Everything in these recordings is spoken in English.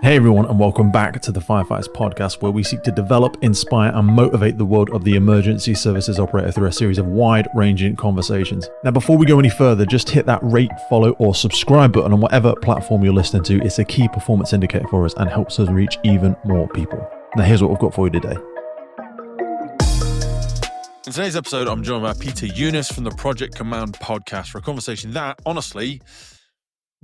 Hey everyone, and welcome back to the Firefighters podcast, where we seek to develop, inspire, and motivate the world of the emergency services operator through a series of wide-ranging conversations. Now, before we go any further, just hit that rate, follow, or subscribe button on whatever platform you're listening to. It's a key performance indicator for us and helps us reach even more people. Now, here's what we've got for you today. In today's episode, I'm joined by Peter Younes from the Project Command podcast for a conversation that, honestly,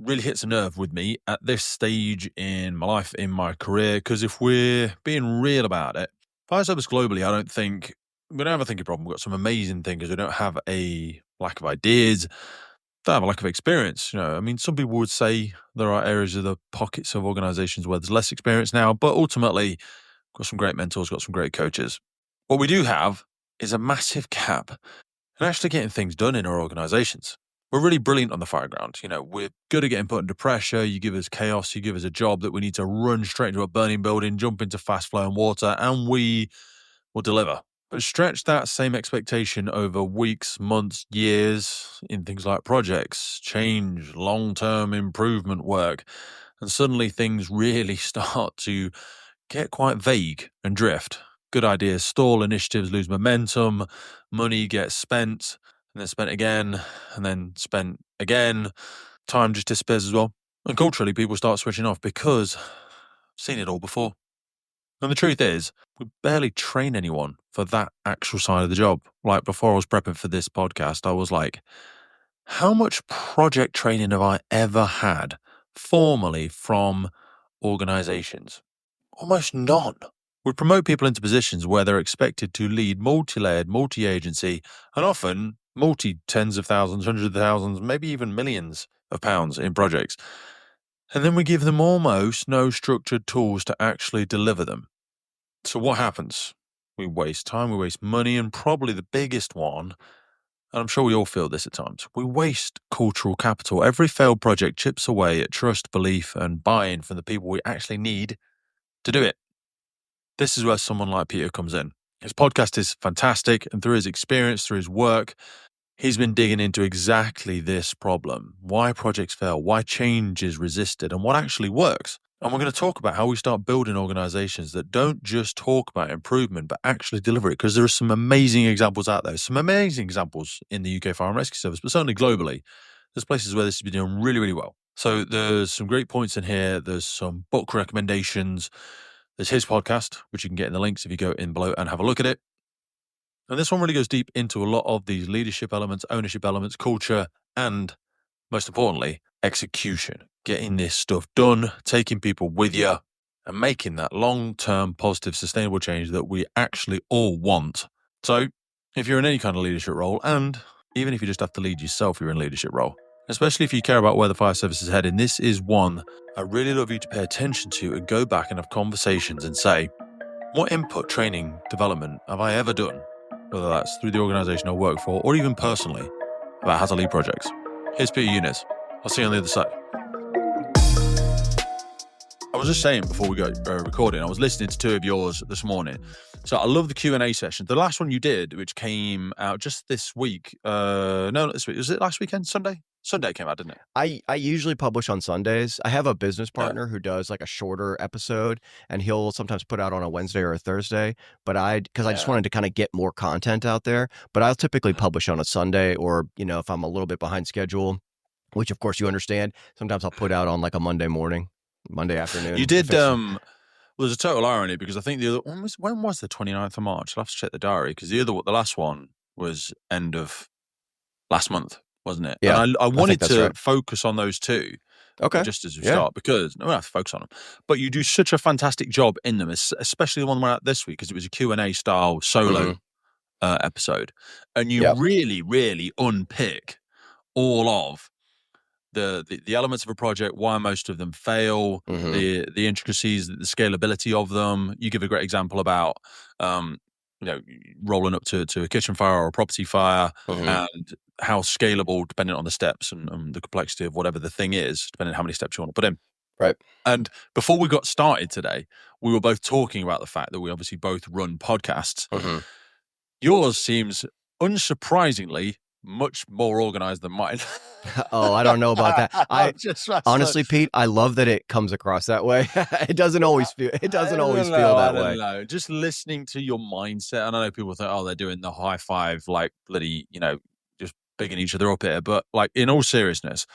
really hits a nerve with me at this stage in my life, in my career, because if we're being real about it, fire service globally, I don't think, we don't have a thinking problem. We've got some amazing thinkers. We don't have a lack of ideas. Don't have a lack of experience. I mean, some people would say there are areas of the pockets of organizations where there's less experience now, but ultimately, got some great mentors, got some great coaches. What we do have is a massive gap in actually getting things done in our organizations. We're really brilliant on the fireground. We're good at getting put under pressure. You give us chaos, you give us a job that we need to run straight into a burning building, jump into fast flowing water, and we will deliver. But stretch that same expectation over weeks, months, years in things like projects, change, long-term improvement work, and suddenly things really start to get quite vague and drift. Good ideas stall, initiatives lose momentum, money gets spent, and then spent again, and then spent again. Time just disappears as well. And culturally, people start switching off because I've seen it all before. And the truth is, we barely train anyone for that actual side of the job. Like before I was prepping for this podcast, I was like, how much project training have I ever had formally from organizations? Almost none. We promote people into positions where they're expected to lead multi-layered, multi-agency, and often multi-tens of thousands, hundreds of thousands, maybe even millions of pounds in projects. And then we give them almost no structured tools to actually deliver them. So what happens? We waste time, we waste money, and probably the biggest one, and I'm sure we all feel this at times, we waste cultural capital. Every failed project chips away at trust, belief, and buy-in from the people we actually need to do it. This is where someone like Peter comes in. His podcast is fantastic, and through his experience, through his work, he's been digging into exactly this problem. Why projects fail, why change is resisted, and what actually works. And we're going to talk about how we start building organizations that don't just talk about improvement, but actually deliver it, because there are some amazing examples out there, some amazing examples in the UK Fire and Rescue Service, but certainly globally. There's places where this has been doing really, really well. So there's some great points in here. There's some book recommendations. There's his podcast, which you can get in the links if you go in below and have a look at it. And this one really goes deep into a lot of these leadership elements, ownership elements, culture, and most importantly, execution. Getting this stuff done, taking people with you, and making that long-term, positive, sustainable change that we actually all want. So if you're in any kind of leadership role, and even if you just have to lead yourself, you're in a leadership role, especially if you care about where the fire service is heading, this is one I really love you to pay attention to and go back and have conversations and say, what input, training, development have I ever done, whether that's through the organisation I work for or even personally, about how to lead projects? Here's Peter Younes. I'll see you on the other side. I was just saying before we go recording, I was listening to two of yours this morning. So I love the Q&A session. The last one you did, which came out just this week, not this week, was it last weekend, Sunday? Sunday it came out, didn't it? I usually publish on Sundays. I have a business partner who does like a shorter episode, and he'll sometimes put out on a Wednesday or a Thursday. But I just wanted to kind of get more content out there. But I'll typically publish on a Sunday, or if I'm a little bit behind schedule, which of course you understand, sometimes I'll put out on like a Monday morning, Monday afternoon. You did. Well, there's a total irony because I think the other one was, when was the 29th of March? I'll have to check the diary because the last one was end of last month. Wasn't it? Yeah, and I wanted to right. focus on those two. Okay. Just as we start, because no, we have to focus on them. But you do such a fantastic job in them, especially the one we're at this week, because it was a Q&A style solo episode. And you really, really unpick all of the elements of a project, why most of them fail, the intricacies, the scalability of them. You give a great example about rolling up to a kitchen fire or a property fire, and how scalable, depending on the steps and the complexity of whatever the thing is, depending on how many steps you want to put in. Right. And before we got started today, we were both talking about the fact that we obviously both run podcasts. Yours seems unsurprisingly much more organized than mine. Oh, I don't know about that. I'm just Honestly, Pete, I love that it comes across that way. It doesn't always feel that I don't way. know. Just listening to your mindset, and I know people think, oh, they're doing the high five, like bloody, just bigging each other up here. But like in all seriousness,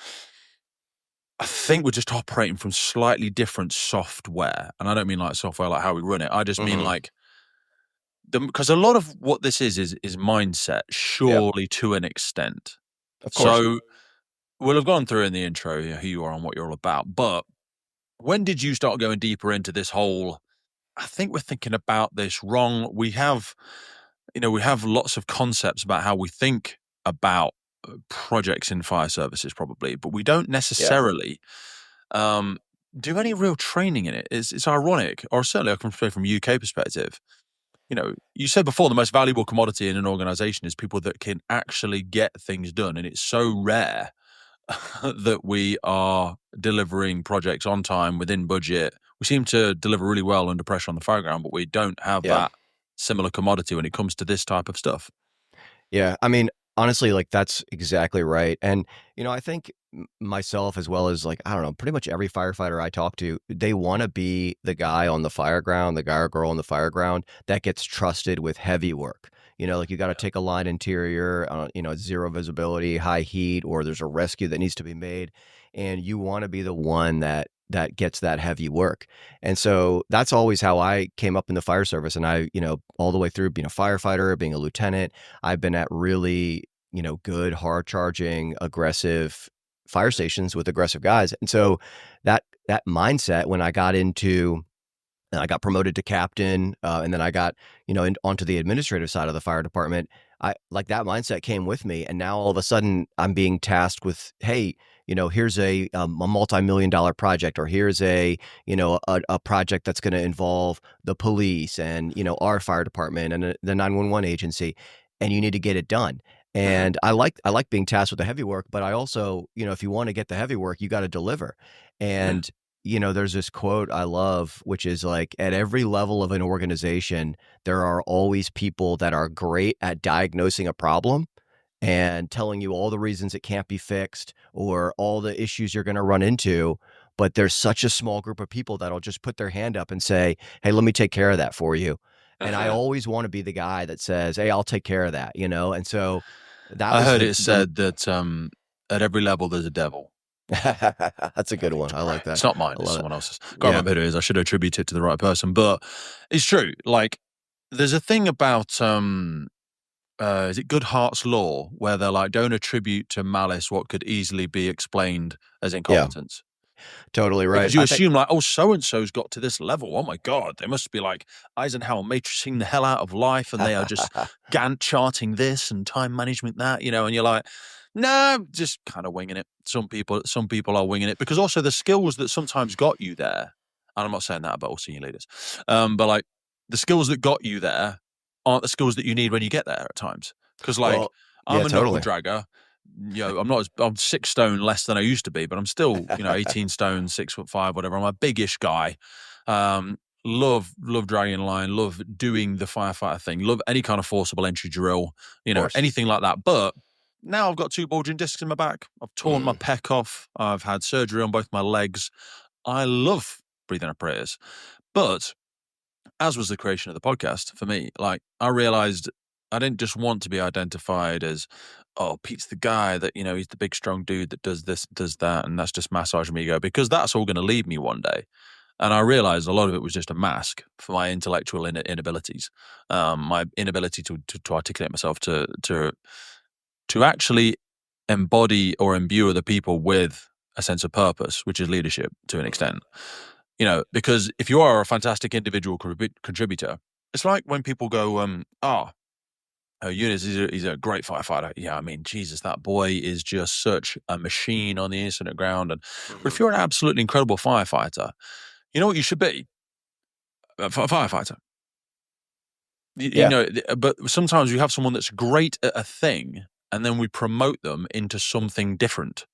I think we're just operating from slightly different software, and I don't mean like software like how we run it. I just mean like because a lot of what this is mindset, surely to an extent. Of course. So we'll have gone through in the intro who you are and what you're all about. But when did you start going deeper into this whole? I think we're thinking about this wrong. We have lots of concepts about how we think about projects in fire services, probably, but we don't necessarily do any real training in it. It's ironic, or certainly I can say from a UK perspective. You said before the most valuable commodity in an organization is people that can actually get things done, and it's so rare that we are delivering projects on time, within budget. We seem to deliver really well under pressure on the fireground, but we don't have that similar commodity when it comes to this type of stuff. Yeah, I mean, honestly, like that's exactly right. And I think myself, as well as like, I don't know, pretty much every firefighter I talk to, they want to be the guy on the fireground, the guy or girl on the fireground that gets trusted with heavy work. Like you got to take a line interior, zero visibility, high heat, or there's a rescue that needs to be made, and you want to be the one that gets that heavy work. And so that's always how I came up in the fire service. And I, all the way through being a firefighter, being a lieutenant, I've been at really, good, hard charging, aggressive fire stations with aggressive guys. And so that mindset, when I got promoted to captain, and then I got, onto the administrative side of the fire department, that mindset came with me. And now all of a sudden I'm being tasked with, hey, here's a multi-million-dollar project, or here's a project that's going to involve the police and, our fire department and the 911 agency, and you need to get it done. And I like being tasked with the heavy work, but I also, if you want to get the heavy work, you got to deliver. And there's this quote I love, which is like, at every level of an organization, there are always people that are great at diagnosing a problem and telling you all the reasons it can't be fixed or all the issues you're going to run into. But there's such a small group of people that'll just put their hand up and say, hey, let me take care of that for you. And I always want to be the guy that says, hey, I'll take care of that, And so I heard it said that at every level there's a devil. That's a good one. I like that. It's not mine. It's someone else's. Can't remember who it is. I should attribute it to the right person, but it's true. Like, there's a thing about is it Goodhart's law, where they're like, don't attribute to malice what could easily be explained as incompetence. Totally right. Because you assume like, oh, so-and-so's got to this level. Oh my God, they must be like Eisenhower matrixing the hell out of life, and they are just Gantt charting this and time management that, and you're like, no, just kind of winging it. Some people are winging it, because also the skills that sometimes got you there, and I'm not saying that about all senior leaders, but like the skills that got you there aren't the skills that you need when you get there at times. Because like, I'm a knuckle dragger. I'm 6 stone less than I used to be, but I'm still, 18 stone, 6'5", whatever. I'm a biggish guy. Love dragging line, love doing the firefighter thing, love any kind of forcible entry drill, anything like that. But now I've got 2 bulging discs in my back. I've torn my pec off. I've had surgery on both my legs. I love breathing apparatus. But as was the creation of the podcast for me, like I realized I didn't just want to be identified as, oh, Pete's the guy that, he's the big strong dude that does this, does that, and that's just massage my ego, because that's all going to leave me one day. And I realized a lot of it was just a mask for my intellectual inabilities, my inability to articulate myself, to actually embody or imbue other people with a sense of purpose, which is leadership to an extent. Because if you are a fantastic individual contributor, it's like when people go, Younes, he's a great firefighter. Yeah, I mean, Jesus, that boy is just such a machine on the incident ground. But if you're an absolutely incredible firefighter, you know what you should be? A firefighter. But sometimes you have someone that's great at a thing, and then we promote them into something different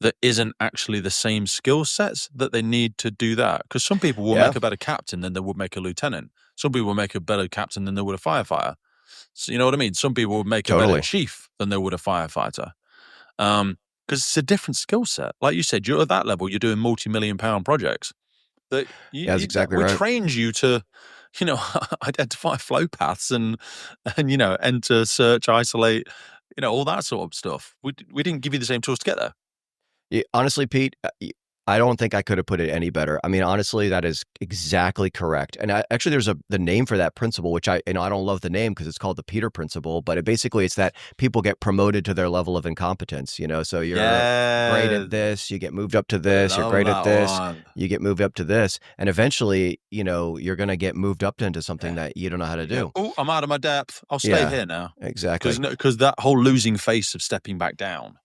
that isn't actually the same skill sets that they need to do that. Because some people will make a better captain than they would make a lieutenant. Some people will make a better captain than they would a firefighter. So you know what I mean? Some people would make a Totally. better chief than they would a firefighter. Because it's a different skill set. Like you said, you're at that level, you're doing multi-million-pound projects. That Yeah, that's exactly we right. trained you to, identify flow paths and enter, search, isolate, all that sort of stuff. We didn't give you the same tools to get there. Yeah, honestly, Pete, I don't think I could have put it any better. I mean, honestly, that is exactly correct. And actually, there's the name for that principle, which I don't love the name because it's called the Peter principle, but it's that people get promoted to their level of incompetence. So you're great at this, you get moved up to this. You're great at this, you get moved up to this, and eventually, you're going to get moved up into something that you don't know how to do. Oh, I'm out of my depth. I'll stay here now. Exactly. Because that whole losing face of stepping back down.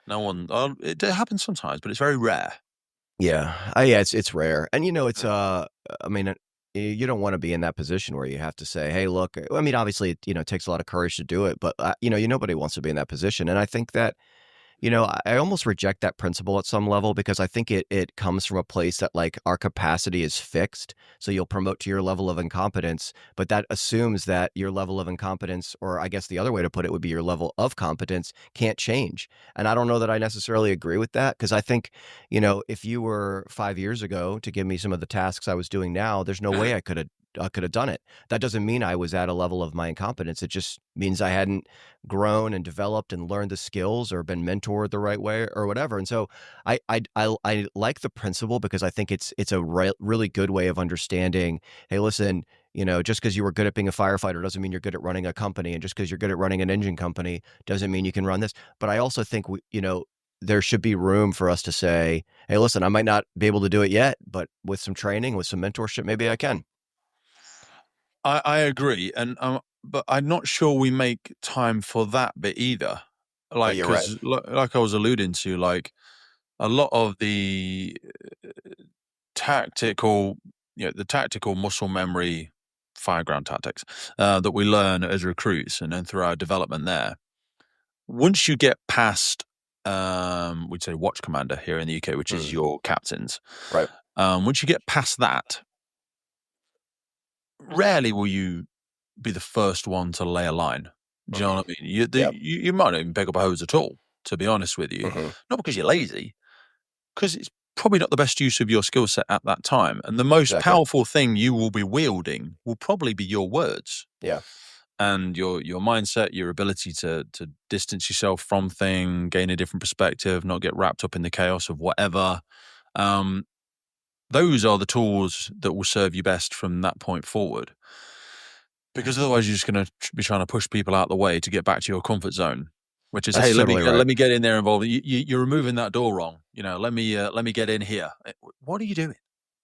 No one. It happens sometimes, but it's very rare. Yeah. It's rare. And it's I mean, you don't want to be in that position where you have to say, "Hey, look." I mean, obviously, it takes a lot of courage to do it, but nobody wants to be in that position. And I think that I almost reject that principle at some level because I think it comes from a place that like our capacity is fixed. So you'll promote to your level of incompetence, but that assumes that your level of incompetence, or I guess the other way to put it would be your level of competence, can't change. And I don't know that I necessarily agree with that because I think, if you were 5 years ago to give me some of the tasks I was doing now, there's no way I could have done it. That doesn't mean I was at a level of my incompetence. It just means I hadn't grown and developed and learned the skills or been mentored the right way or whatever. And so I like the principle because I think it's a really good way of understanding, hey, listen, just because you were good at being a firefighter doesn't mean you're good at running a company. And just because you're good at running an engine company doesn't mean you can run this. But I also think there should be room for us to say, hey, listen, I might not be able to do it yet, but with some training, with some mentorship, maybe I can. I agree, but I'm not sure we make time for that bit either. Like, you're right. because like I was alluding to, like a lot of the tactical, the tactical muscle memory, fireground tactics that we learn as recruits, and then through our development there. Once you get past, we'd say watch commander here in the UK, which is your captains. Right. Once you get past that, rarely will you be the first one to lay a line. Do you know what I mean? You might not even pick up a hose at all, to be honest with you. Not because you're lazy, because it's probably not the best use of your skill set at that time. And the most powerful thing you will be wielding will probably be your words. Yeah. And your mindset, your ability to distance yourself from thing, gain a different perspective, not get wrapped up in the chaos of whatever. Those are the tools that will serve you best from that point forward. Because otherwise you're just going to be trying to push people out the way to get back to your comfort zone, which is, hey, let me get in there involved. You're removing that door wrong. Let me get in here. What are you doing?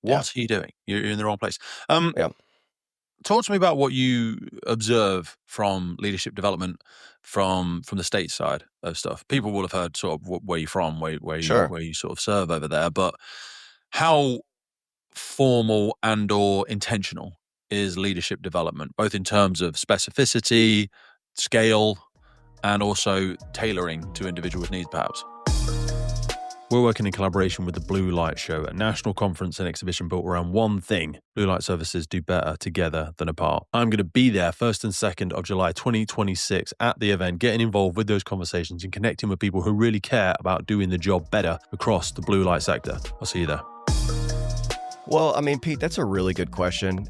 What are you doing? You're in the wrong place. Talk to me about what you observe from leadership development from the state side of stuff. People will have heard sort of where you're from, where you sort of serve over there, but how formal and or intentional is leadership development, both in terms of specificity, scale, and also tailoring to individuals' needs, perhaps? We're working in collaboration with the Blue Light Show, a national conference and exhibition built around one thing: blue light services do better together than apart. I'm going to be there 1st and 2nd of July 2026 at the event, getting involved with those conversations and connecting with people who really care about doing the job better across the blue light sector. I'll see you there. Well, I mean, Pete, that's a really good question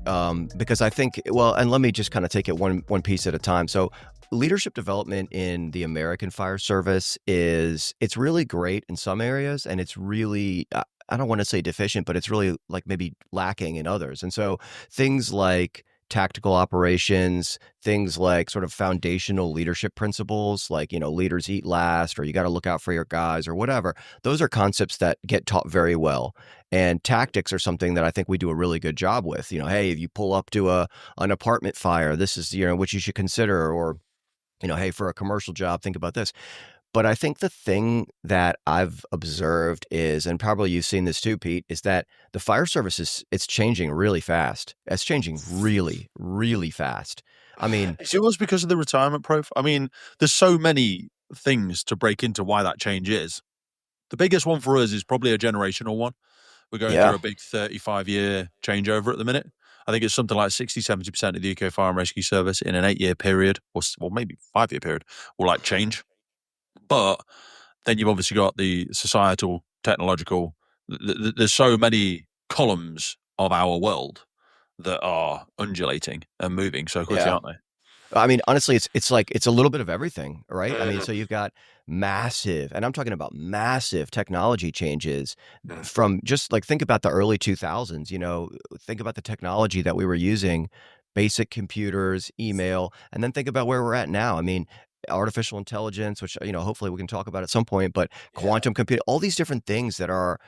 because I think, and let me just kind of take it one piece at a time. So leadership development in the American fire service it's really great in some areas, and it's really, I don't want to say deficient, but it's really like maybe lacking in others. And so things like tactical operations, things like sort of foundational leadership principles, like, leaders eat last, or you got to look out for your guys, or whatever. Those are concepts that get taught very well. And tactics are something that I think we do a really good job with. Hey, if you pull up to an apartment fire, this is, what you should consider, or, hey, for a commercial job, think about this. But I think the thing that I've observed is, and probably you've seen this too, Pete, is that the fire service it's changing really fast. It's changing really, really fast. I mean, it was because of the retirement profile. I mean, there's so many things to break into why that change is. The biggest one for us is probably a generational one. We're going through a big 35-year changeover at the minute. I think it's something like 60-70% of the UK fire and rescue service in an 8-year period, or maybe 5-year period, will like change. But then you've obviously got the societal, technological. There's so many columns of our world that are undulating and moving so quickly, Yeah. aren't they? I mean, honestly, it's like it's a little bit of everything, right? I mean, Mm. so you've got massive, and I'm talking about massive technology changes Mm. from just like think about the early 2000s, think about the technology that we were using, basic computers, email, and then think about where we're at now. I mean, artificial intelligence, which, hopefully we can talk about at some point, but quantum computing, all these different things that are,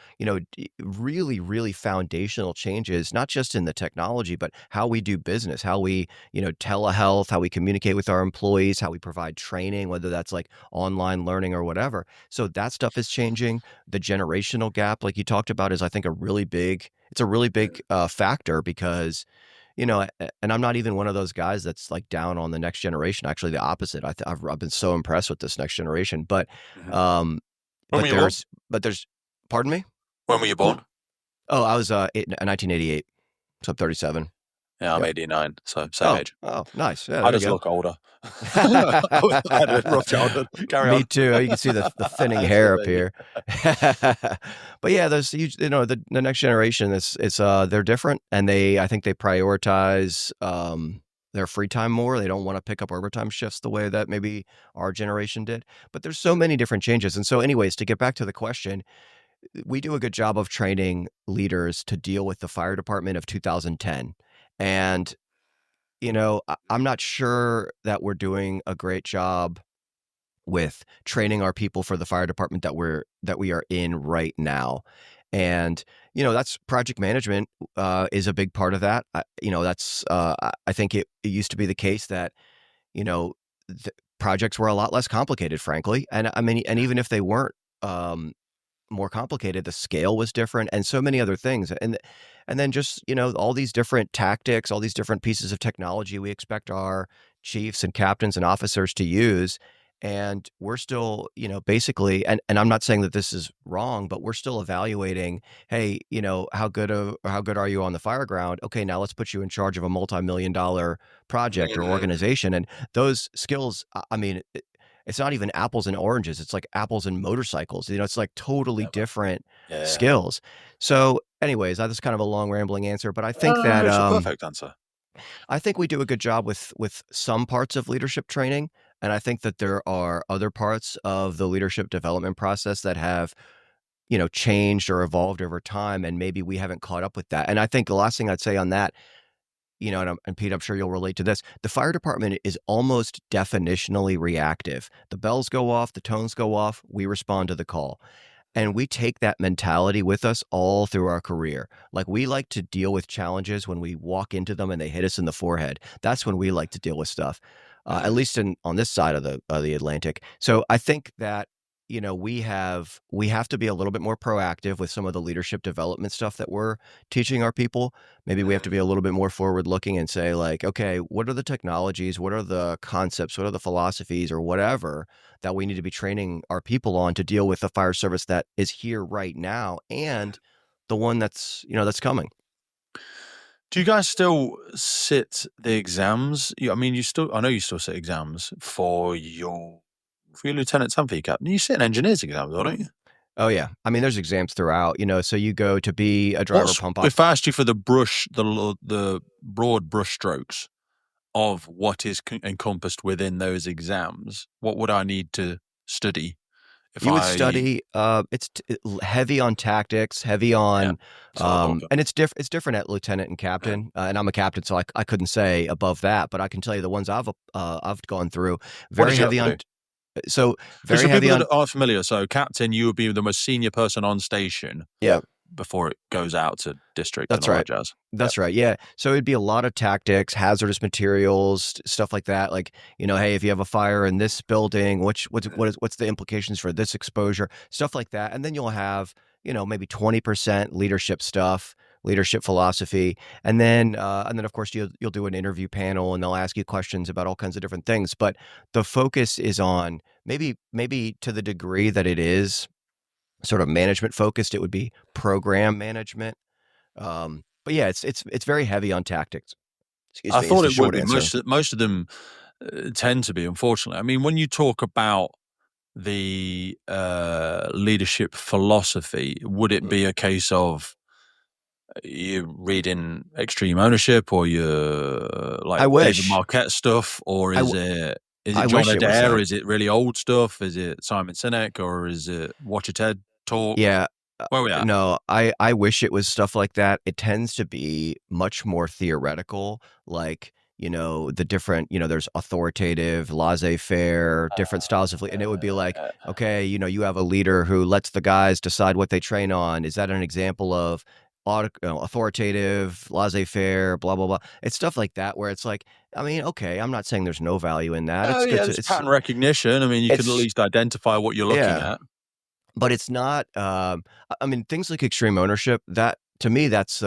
really, really foundational changes, not just in the technology, but how we do business, how we telehealth, how we communicate with our employees, how we provide training, whether that's like online learning or whatever. So that stuff is changing. The generational gap, like you talked about, is I think it's a really big factor because, and I'm not even one of those guys that's like down on the next generation. Actually, the opposite. I've been so impressed with this next generation, but, Mhm. um, When were you born? but there's, pardon me? When were you born? Oh, I was 1988, so I'm 37. Yeah, I'm Yep. 89, so same age. Oh, nice. Yeah, I there you just go. look older. I had a rough childhood. Carry on. Me too. You can see the thinning hair up here. But yeah, there's huge, the next generation it's they're different, and I think they prioritize their free time more. They don't want to pick up overtime shifts the way that maybe our generation did. But there's so many different changes. And so anyways, to get back to the question, we do a good job of training leaders to deal with the fire department of 2010. And I'm not sure that we're doing a great job with training our people for the fire department that we are in right now. And that's project management is a big part of that. I think it used to be the case that projects were a lot less complicated, frankly. And I mean, and even if they weren't more complicated, the scale was different, and so many other things. And then just all these different tactics, all these different pieces of technology we expect our chiefs and captains and officers to use. And we're still, basically, and I'm not saying that this is wrong, but we're still evaluating, hey, how good are you on the fireground? Okay, now let's put you in charge of a multi-million-dollar project or organization. And those skills, I mean, it's not even apples and oranges. It's like apples and motorcycles. It's like totally different skills. So anyways, that's kind of a long rambling answer, but I think that it's a perfect answer. I think we do a good job with some parts of leadership training. And I think that there are other parts of the leadership development process that have, changed or evolved over time. And maybe we haven't caught up with that. And I think the last thing I'd say on that, and Pete, I'm sure you'll relate to this. The fire department is almost definitionally reactive. The bells go off, the tones go off, we respond to the call. And we take that mentality with us all through our career. Like we like to deal with challenges when we walk into them and they hit us in the forehead. That's when we like to deal with stuff, at least on this side of the Atlantic. So I think that we have to be a little bit more proactive with some of the leadership development stuff that we're teaching our people. Maybe we have to be a little bit more forward looking and say like, okay, what are the technologies? What are the concepts? What are the philosophies or whatever that we need to be training our people on to deal with the fire service that is here right now and the one that's coming? Do you guys still sit the exams? I mean, I know you still sit exams for your lieutenants and for your captain. You sit an engineer's exams, don't you? Oh yeah. I mean, there's exams throughout, so you go to be a driver pump If I asked you for the broad brush strokes of what is encompassed within those exams, what would I need to study? You would study. It's heavy on tactics, heavy on, and it's different at lieutenant and captain. And I'm a captain, so I couldn't say above that, but I can tell you the ones I've gone through. Very heavy on. So very heavy on. People that aren't familiar. So captain, you would be the most senior person on station. Yeah. Before it goes out to district. That's and all right. That jazz. That's right. Yeah. So it'd be a lot of tactics, hazardous materials, stuff like that. Like, hey, if you have a fire in this building, what's the implications for this exposure, stuff like that. And then you'll have, maybe 20% leadership stuff, leadership philosophy. And then of course you'll do an interview panel and they'll ask you questions about all kinds of different things. But the focus is on maybe to the degree that it is sort of management focused, it would be program management. But yeah, it's very heavy on tactics. Excuse I me, is thought the it would short be. answer. Most of them tend to be, unfortunately. I mean, when you talk about the leadership philosophy, would it be a case of you reading Extreme Ownership, or you I like David wish. Marquette stuff, or I, is w- it I John wish it was Adair? that. Is it really old stuff? Is it Simon Sinek, or is it Watch a TED Talk? Yeah. Where are we at? No, I wish it was stuff like that. It tends to be much more theoretical, like, the different, there's authoritative, laissez-faire, different styles of, and it would be like, okay, you have a leader who lets the guys decide what they train on. Is that an example of authoritative, laissez-faire, blah, blah, blah? It's stuff like that where it's like, I mean, okay, I'm not saying there's no value in that. Oh It's good yeah, to, there's pattern recognition. I mean, you could at it's, least identify what you're looking yeah. at. But it's not. I mean, things like extreme ownership. That to me, that's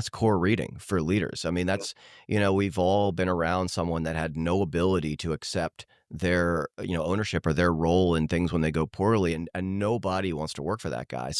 core reading for leaders. I mean, that's we've all been around someone that had no ability to accept their ownership or their role in things when they go poorly, and nobody wants to work for that guy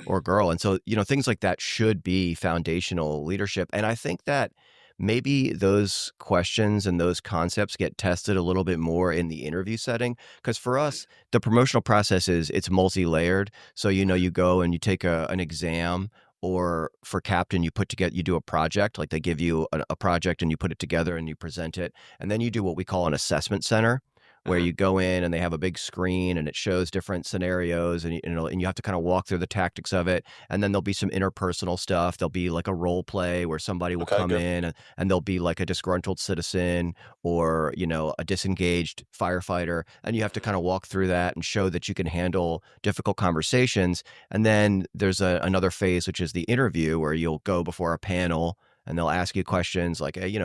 or girl. And so things like that should be foundational leadership. And I think that maybe those questions and those concepts get tested a little bit more in the interview setting, because for us the promotional process it's multi-layered. So you go and you take an exam, or for captain you do a project, like they give you a project and you put it together and you present it, and then you do what we call an assessment center, where you go in and they have a big screen and it shows different scenarios, and you have to kind of walk through the tactics of it. And then there'll be some interpersonal stuff. There'll be like a role play where somebody will Okay, come good. in, and they'll be like a disgruntled citizen, or a disengaged firefighter, and you have to kind of walk through that and show that you can handle difficult conversations. And then there's another phase, which is the interview, where you'll go before a panel and they'll ask you questions like, hey,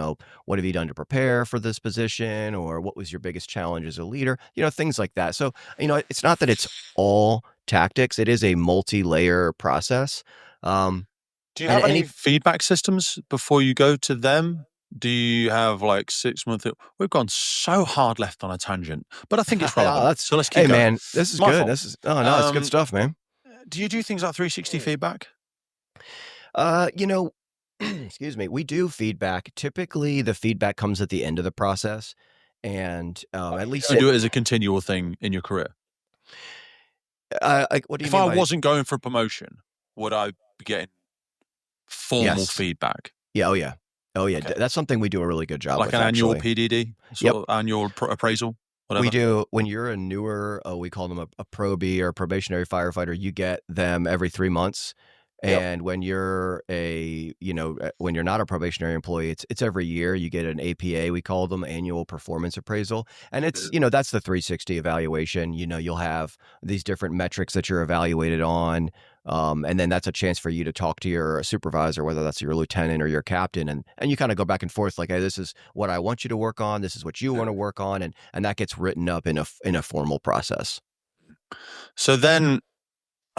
what have you done to prepare for this position? Or what was your biggest challenge as a leader? Things like that. So, it's not that it's all tactics. It is a multi-layer process. Do you And have any any, feedback systems before you go to them? Do you have like 6 month? We've gone so hard left on a tangent, but I think it's relevant. So let's keep hey going. man, this is My good. fault. Oh no, it's good stuff, man. Do you do things like 360 feedback? You know, excuse me, we do feedback. Typically, the feedback comes at the end of the process, and at least You do it as a continual thing in your career. what do you If mean I by wasn't going for a promotion, would I be getting formal yes? feedback? Yeah, oh yeah, oh yeah. Okay. That's something we do a really good job Like with, an annual actually. PDD, Yep. sort of annual appraisal, whatever. We do. When you're a newer, we call them a probie or a probationary firefighter, you get them every 3 months. Yep. And when you're when you're not a probationary employee, it's every year. You get an APA, we call them annual performance appraisal. And it's, that's the 360 evaluation. You'll have these different metrics that you're evaluated on. And then that's a chance for you to talk to your supervisor, whether that's your lieutenant or your captain. And you kind of go back and forth like, hey, this is what I want you to work on. This is what you want to work on. And that gets written up in a formal process. So then,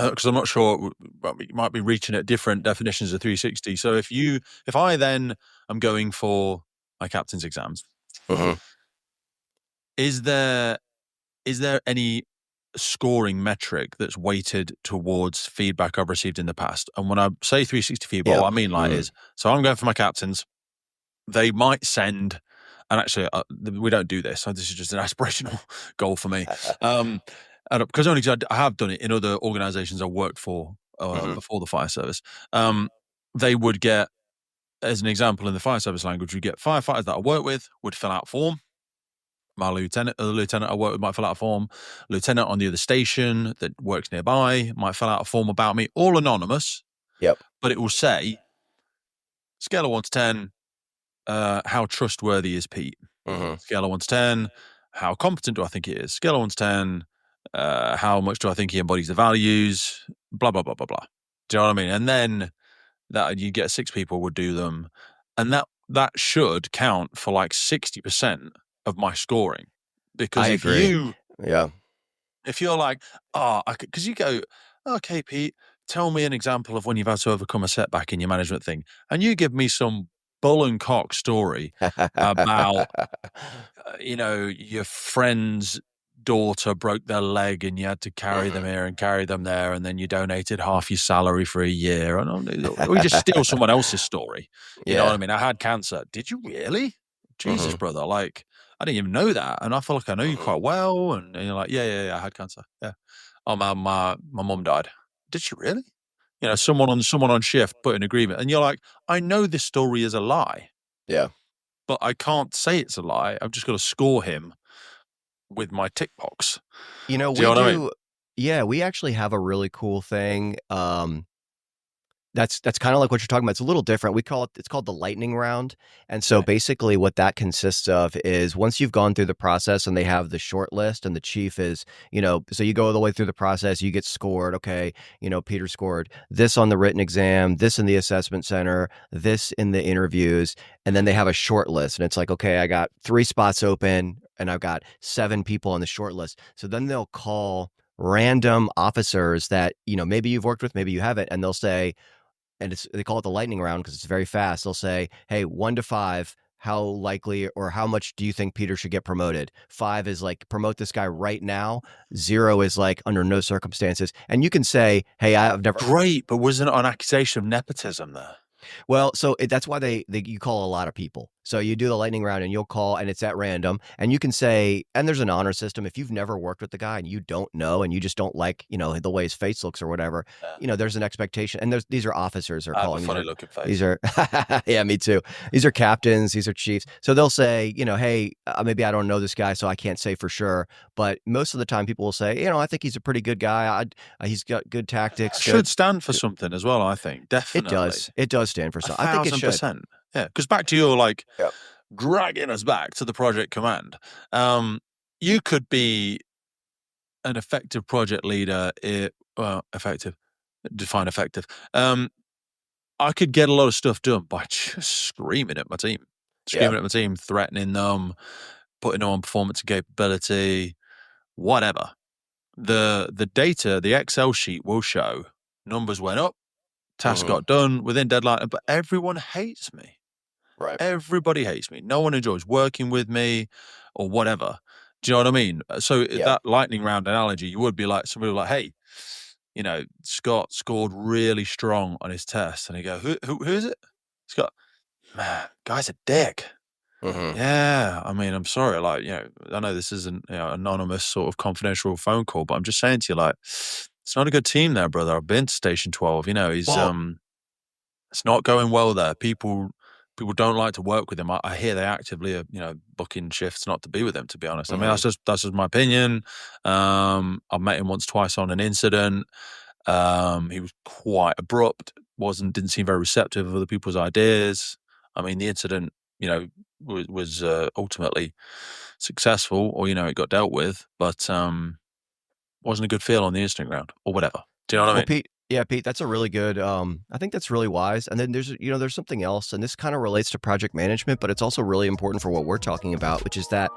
because I'm not sure, we might be reaching at different definitions of 360. So if I then am going for my captain's exams, is there any scoring metric that's weighted towards feedback I've received in the past? And when I say 360 feedback, what I mean is, so I'm going for my captains. They might send, and actually we don't do this, so this is just an aspirational goal for me. Because only because I have done it in other organizations I worked for before the fire service. They would get, as an example in the fire service language, we get firefighters that I work with would fill out a form. My lieutenant I work with might fill out a form. Lieutenant on the other station that works nearby might fill out a form about me, all anonymous. Yep. But it will say, scale of 1 to 10, how trustworthy is Pete? Scale of 1 to 10, how competent do I think he is? Scale of 1 to 10, how much do I think he embodies the values? Blah, blah, blah, blah, blah. Do you know what I mean? And then that you get 6 people would do them. And that should count for like 60% of my scoring. Because I agree. if you're like, because you go, okay, Pete, tell me an example of when you've had to overcome a setback in your management thing. And you give me some bull and cock story about, your friend's daughter broke their leg and you had to carry them here and carry them there, and then you donated half your salary for a year, and we just steal someone else's story. You know what I mean? I had cancer. Did you really? Jesus, brother! Like, I didn't even know that, and I feel like I know you quite well. And you're like, yeah, I had cancer. Yeah. Oh, my mum died. Did she really? You know, someone on shift put an agreement, and you're like, I know this story is a lie. Yeah. But I can't say it's a lie. I've just got to score him with my tick box. You know, Do you know what I mean? Yeah, we actually have a really cool thing. That's kind of like what you're talking about. It's a little different. It's called the lightning round. And so basically what that consists of is once you've gone through the process and they have the short list and the chief is, so you go all the way through the process, you get scored. Okay. Peter scored this on the written exam, this in the assessment center, this in the interviews. And then they have a short list and it's like, okay, I got 3 spots open and I've got 7 people on the short list. So then they'll call random officers that, maybe you've worked with, maybe you haven't. And they'll say, and they call it the lightning round because it's very fast. They'll say, hey, 1 to 5, how likely or how much do you think Peter should get promoted? 5 is like, promote this guy right now. 0 is like, under no circumstances. And you can say, hey, I've never. Great, but wasn't it an accusation of nepotism there? Well, so that's why you call a lot of people. So you do the lightning round and you'll call and it's at random and you can say, and there's an honor system. If you've never worked with the guy and you don't know and you just don't like, the way his face looks or whatever, there's an expectation. And these are officers are calling. Funny looking face. These are, yeah, me too. These are captains. These are chiefs. So they'll say, hey, maybe I don't know this guy, so I can't say for sure. But most of the time people will say, I think he's a pretty good guy. He's got good tactics. Should stand for something as well, I think. Definitely. It does stand for something. I think it should. 1,000%. Yeah, because back to your dragging us back to the project command. You could be an effective project leader. Effective. Define effective. I could get a lot of stuff done by just screaming at my team, threatening them, putting them on performance and capability, whatever. The data, the Excel sheet will show numbers went up, tasks got done within deadline, but everyone hates me. Right. Everybody hates me. No one enjoys working with me or whatever. Do you know what I mean? So that lightning round analogy, you would be like, somebody would be like, hey, Scott scored really strong on his test. And you go, who is it? Scott, man, guy's a dick. Yeah. I mean, I'm sorry. Like, I know this isn't anonymous sort of confidential phone call, but I'm just saying to you, like, it's not a good team there, brother. I've been to Station 12. He's it's not going well there. People don't like to work with him. I hear they actively are, booking shifts not to be with him, to be honest. I mean, that's just my opinion. I've met him once, twice on an incident. He was quite abrupt, didn't seem very receptive of other people's ideas. I mean, the incident, was ultimately successful, or, it got dealt with, but wasn't a good feel on the instant ground or whatever. Do you know what I mean? Pete, that's a really good, I think that's really wise. And then there's something else, and this kind of relates to project management, but it's also really important for what we're talking about, which is that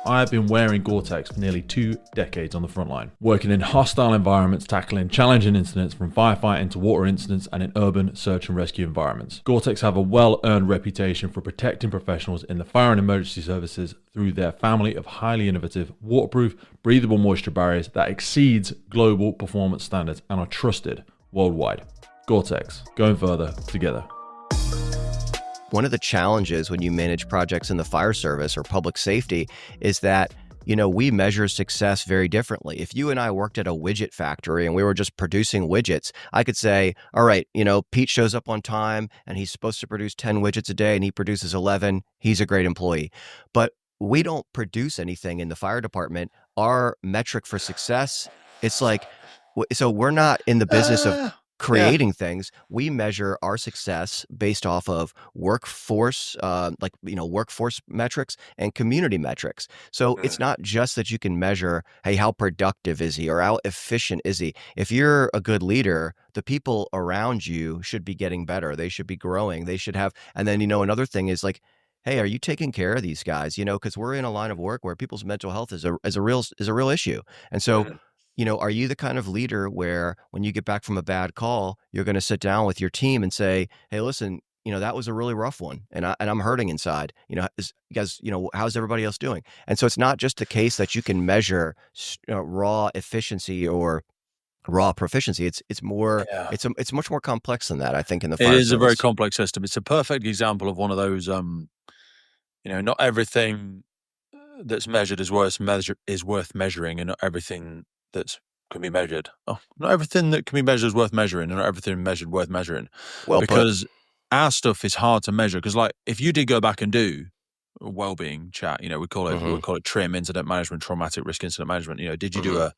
I have been wearing Gore-Tex for nearly 2 decades on the front line, working in hostile environments, tackling challenging incidents from firefighting to water incidents and in urban search and rescue environments. Gore-Tex have a well-earned reputation for protecting professionals in the fire and emergency services through their family of highly innovative, waterproof, breathable moisture barriers that exceeds global performance standards and are trusted worldwide. Gore-Tex, going further together. One of the challenges when you manage projects in the fire service or public safety is that, we measure success very differently. If you and I worked at a widget factory and we were just producing widgets, I could say, all right, Pete shows up on time and he's supposed to produce 10 widgets a day and he produces 11. He's a great employee. But we don't produce anything in the fire department. Our metric for success, it's like, so we're not in the business of creating things. We measure our success based off of workforce, workforce metrics and community metrics. So it's not just that you can measure, hey, how productive is he or how efficient is he? If you're a good leader, the people around you should be getting better. They should be growing. They should have, and then, another thing is like, hey, are you taking care of these guys? Because we're in a line of work where people's mental health is a real issue. And so, are you the kind of leader where when you get back from a bad call, you're going to sit down with your team and say, hey, listen, that was a really rough one, and I'm hurting inside. How's everybody else doing? And so it's not just a case that you can measure raw efficiency or raw proficiency. It's more. Yeah. It's much more complex than that, I think, in the It fire is a very service. complex system. It's a perfect example of one of those, not everything that's measured is worth measuring, and not everything that can be measured. Oh, not everything that can be measured is worth measuring, and not everything measured worth measuring. Well put. Because our stuff is hard to measure. Because like if you did go back and do a well-being chat, we call it TRIM, incident management, traumatic risk incident management. Did you do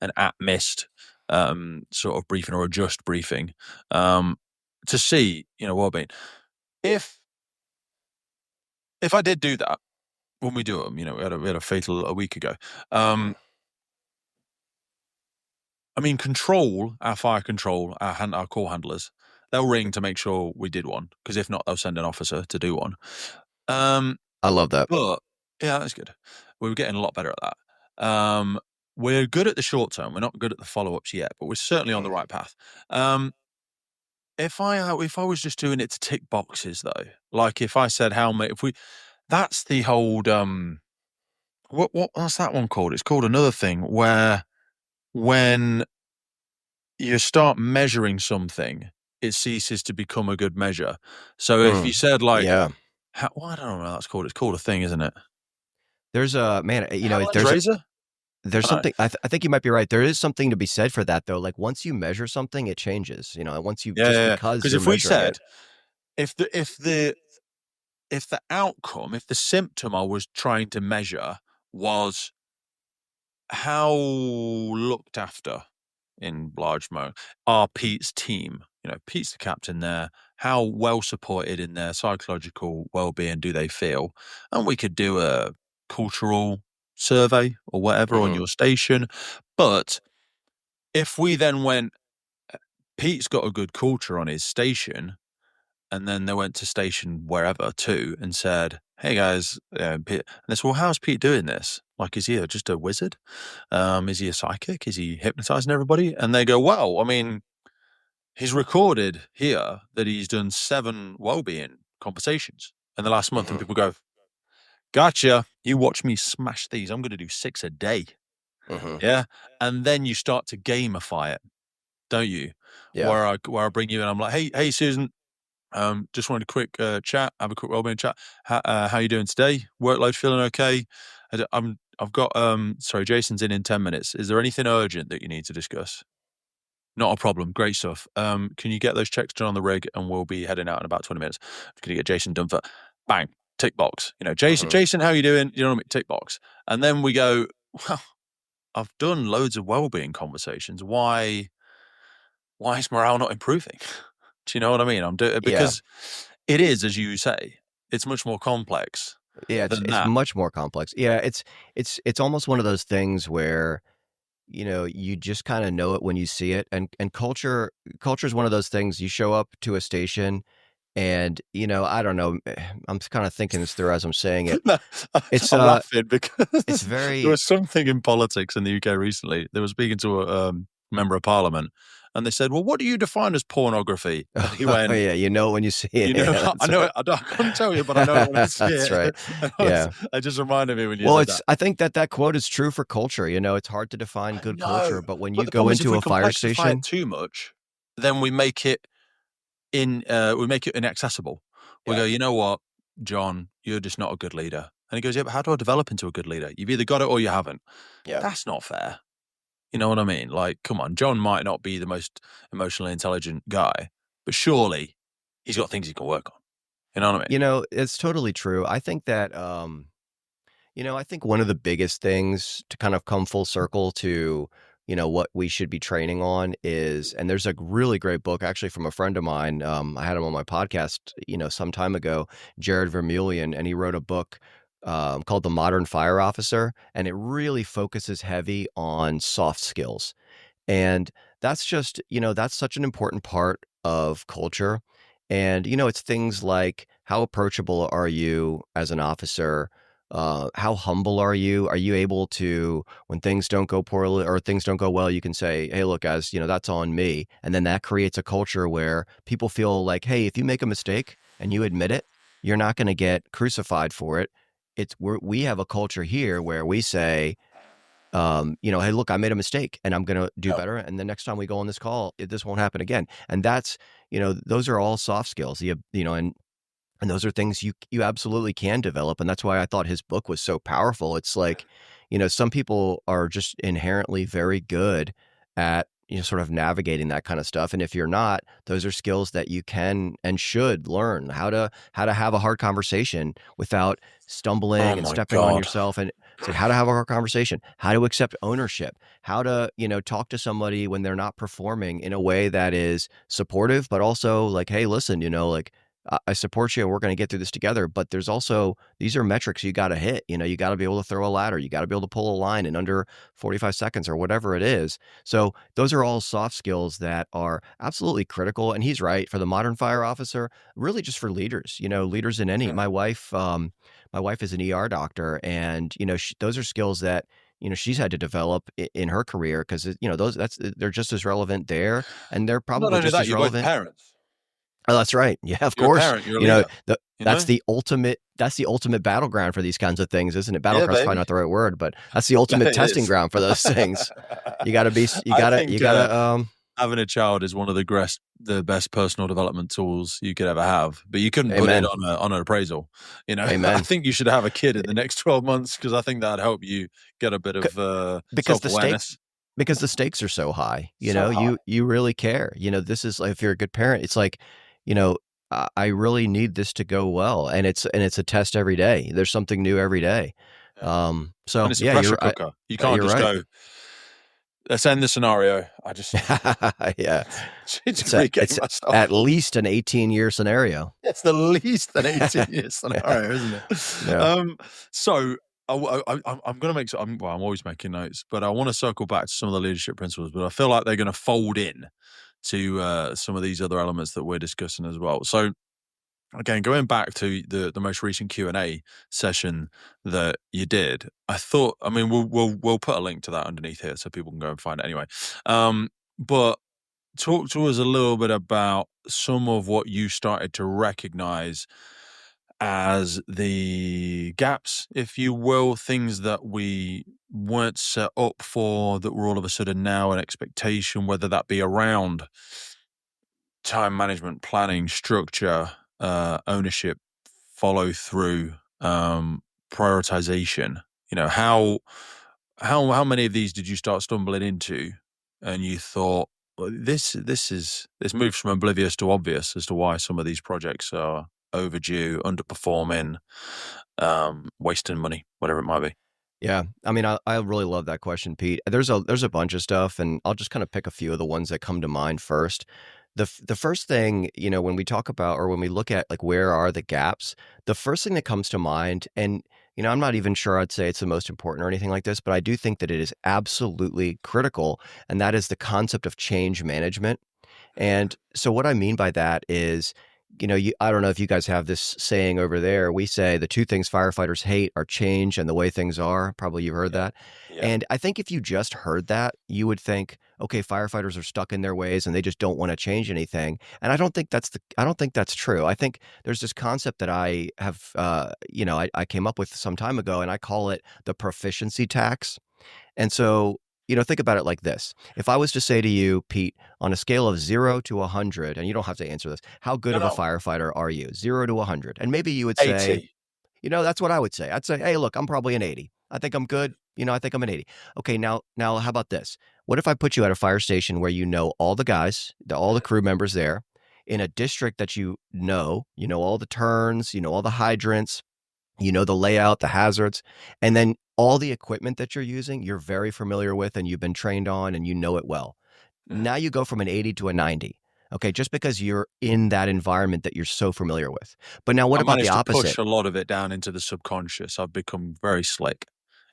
an at-missed sort of briefing or a just briefing to see well-being? If I did do that when we do them, we had a fatal a week ago. Control, our fire control, our call handlers, they'll ring to make sure we did one, because if not, they'll send an officer to do one. I love that. But yeah, that's good. We're getting a lot better at that. We're good at the short term. We're not good at the follow-ups yet, but we're certainly on the right path. If I was just doing it to tick boxes, though, like if I said that's the whole what's that one called? It's called another thing where when you start measuring something, it ceases to become a good measure. So if you said like, yeah, I don't know what that's called. It's called a thing, isn't it? there's a man. Razor? There's something. I think you might be right. There is something to be said for that, though. Like once you measure something, it changes. Once you because if we said if the outcome, if the symptom I was trying to measure was how looked after in large mo are Pete's team, Pete's the captain there, how well supported in their psychological well-being do they feel? And we could do a cultural survey or whatever on your station. But if we then went, Pete's got a good culture on his station, and then they went to station wherever too and said, hey guys, Pete, and they said, well, how's Pete doing this? Like, is he just a wizard? Is he a psychic? Is he hypnotizing everybody? And they go, well, he's recorded here that he's done 7 well-being conversations in the last month. And people go, gotcha. You watch me smash these. I'm going to do 6 a day. Yeah. And then you start to gamify it, don't you? Yeah. Where I bring you in, I'm like, hey, Susan, just wanted a quick chat, have a quick well-being chat. How you doing today? Workload feeling okay? I've got sorry, Jason's in 10 minutes. Is there anything urgent that you need to discuss? Not a problem. Great stuff. Can you get those checks done on the rig, and we'll be heading out in about 20 minutes. Can you get Jason done for? Bang, tick box. Jason, how you doing? You know what I mean? Tick box. And then we go, well, I've done loads of well-being conversations. Why is morale not improving? Do you know what I mean? Because it is, as you say, it's much more complex. Yeah, it's much more complex. Yeah, it's almost one of those things where you just kind of know it when you see it, and culture is one of those things. You show up to a station, and I don't know. I'm kind of thinking this through as I'm saying it. No, I'm laughing because it's very. There was something in politics in the UK recently. They were speaking to a member of parliament, and they said, well, what do you define as pornography? And he went, oh yeah, you know it when you see it. I know it. I couldn't tell you, but I know it when I see that's it. That's right. Yeah. It just reminded me when you said that. I think that quote is true for culture. It's hard to define good culture, but when you go into a fire station, it too much, then we make it inaccessible. We go, you know what, John, you're just not a good leader. And he goes, yeah, but how do I develop into a good leader? You've either got it or you haven't. Yeah. That's not fair. You know what I mean? Like, come on, John might not be the most emotionally intelligent guy, but surely he's got things he can work on. You know what I mean? It's totally true. I think that, I think one of the biggest things to kind of come full circle to, what we should be training on is, and there's a really great book actually from a friend of mine. I had him on my podcast, some time ago, Jared Vermeulen, and he wrote a book called The Modern Fire Officer, and it really focuses heavy on soft skills. And that's just, that's such an important part of culture. And, it's things like, how approachable are you as an officer? How humble are you? Are you able to, when things don't go poorly or things don't go well, you can say, hey, look, guys, that's on me. And then that creates a culture where people feel like, hey, if you make a mistake, and you admit it, you're not going to get crucified for it. We have a culture here where we say, hey, look, I made a mistake and I'm going to do better. And the next time we go on this call, this won't happen again. And that's, those are all soft skills, and those are things you absolutely can develop. And that's why I thought his book was so powerful. It's like, some people are just inherently very good at, sort of navigating that kind of stuff. And if you're not, those are skills that you can and should learn how to have a hard conversation without stumbling and stepping on yourself, and say how to have a hard conversation, how to accept ownership, how to, talk to somebody when they're not performing in a way that is supportive, but also like, hey, listen, like, I support you and we're going to get through this together. But there's also, these are metrics you got to hit. You got to be able to throw a ladder. You got to be able to pull a line in under 45 seconds or whatever it is. So those are all soft skills that are absolutely critical. And he's right, for the modern fire officer, really just for leaders, leaders in any. My wife is an ER doctor, and, those are skills that, she's had to develop in her career because, they're just as relevant there, and they're probably just as relevant. Parents. Oh, that's right. Yeah, of You're course. A parent, you're a leader, that's the ultimate battleground for these kinds of things, isn't it? Battleground's probably not the right word, but that's the ultimate testing ground for those things. You got to having a child is one of the best personal development tools you could ever have, but you couldn't put it on an appraisal. I think you should have a kid in the next 12 months, because I think that'd help you get a bit of self-awareness. Because the stakes are so high, you really care. This is like, if you're a good parent, it's like, I really need this to go well, and it's a test every day. There's something new every day. And it's a pressure cooker. You can't just go, let's end the scenario. Yeah. It's at least an 18-year scenario. It's the least an 18-year scenario, isn't it? Yeah. So I'm going to make. I'm always making notes, but I want to circle back to some of the leadership principles. But I feel like they're going to fold in to some of these other elements that we're discussing as well. So again, going back to the most recent Q&A session that you did, I thought, we'll put a link to that underneath here so people can go and find it anyway. But talk to us a little bit about some of what you started to recognize as the gaps, if you will, things that we weren't set up for, that were all of a sudden now an expectation, whether that be around time management, planning, structure, ownership, follow through, prioritization. How many of these did you start stumbling into, and you thought, well, this moves from oblivious to obvious as to why some of these projects are overdue, underperforming, wasting money, whatever it might be? Yeah. I really love that question, Pete. There's a bunch of stuff, and I'll just kind of pick a few of the ones that come to mind first. The first thing, when we talk about, or when we look at like, where are the gaps, the first thing that comes to mind, and, I'm not even sure I'd say it's the most important or anything like this, but I do think that it is absolutely critical. And that is the concept of change management. And so what I mean by that is, I don't know if you guys have this saying over there. We say the two things firefighters hate are change and the way things are. Probably you've heard that. Yeah. And I think if you just heard that, you would think, okay, firefighters are stuck in their ways and they just don't want to change anything. And I don't think that's true. I think there's this concept that I have, I came up with some time ago, and I call it the proficiency tax. And so, think about it like this. If I was to say to you, Pete, on a scale of 0 to 100, and you don't have to answer this, how good of a firefighter are you? 0 to 100. And maybe you would say, 80. That's what I would say. I'd say, hey, look, I'm probably an 80. I think I'm good. I think I'm an 80. Okay, now how about this? What if I put you at a fire station where all the guys, all the crew members there, in a district that all the turns, all the hydrants, the layout, the hazards, and then all the equipment that you're using, you're very familiar with, and you've been trained on, and you know it well. Now you go from an 80 to a 90. Okay, just because you're in that environment that you're so familiar with. But now what about the opposite? I managed to push a lot of it down into the subconscious. I've become very slick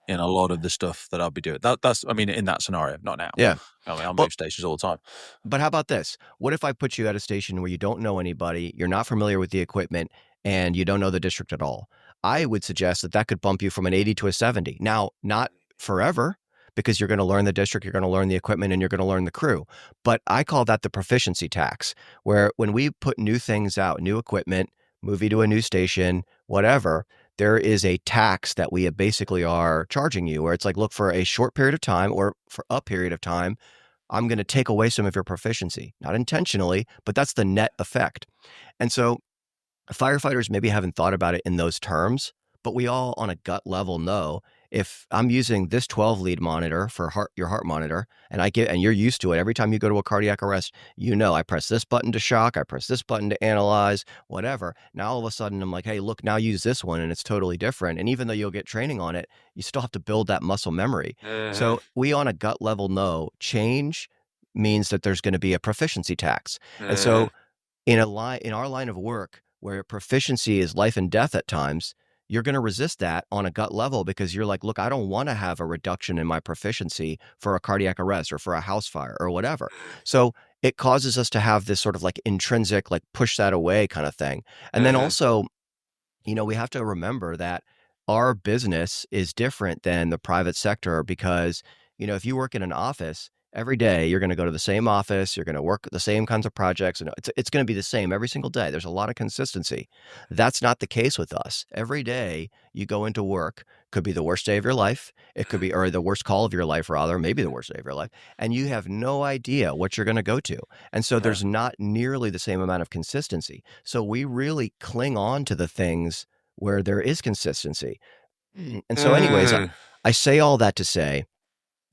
in a lot of the stuff that I'll be doing. That's in that scenario, not now. Yeah. I'll move stations all the time. But how about this? What if I put you at a station where you don't know anybody, you're not familiar with the equipment, and you don't know the district at all? I would suggest that could bump you from an 80 to a 70. Now, not forever, because you're going to learn the district, you're going to learn the equipment, and you're going to learn the crew. But I call that the proficiency tax, where when we put new things out, new equipment, move you to a new station, whatever, there is a tax that we basically are charging you, where it's like, look, for a short period of time or for a period of time, I'm going to take away some of your proficiency, not intentionally, but that's the net effect. And so firefighters maybe haven't thought about it in those terms, but we all on a gut level know, if I'm using this 12 lead monitor for your heart monitor, and you're used to it, every time you go to a cardiac arrest, I press this button to shock, I press this button to analyze, whatever. Now all of a sudden I'm like, hey, look, now use this one, and it's totally different. And even though you'll get training on it, you still have to build that muscle memory. So we on a gut level know change means that there's going to be a proficiency tax. And so in our line of work, where proficiency is life and death at times, you're going to resist that on a gut level, because you're like, look, I don't want to have a reduction in my proficiency for a cardiac arrest or for a house fire or whatever. So it causes us to have this sort of like intrinsic, like push that away kind of thing. And then also, we have to remember that our business is different than the private sector, because, if you work in an office, every day you're going to go to the same office, you're going to work the same kinds of projects, and it's going to be the same every single day. There's a lot of consistency. That's not the case with us. Every day you go into work, could be the worst day of your life. It could be, or the worst call of your life, rather, maybe the worst day of your life. And you have no idea what you're going to go to. And so there's not nearly the same amount of consistency. So we really cling on to the things where there is consistency. And so anyways, I say all that to say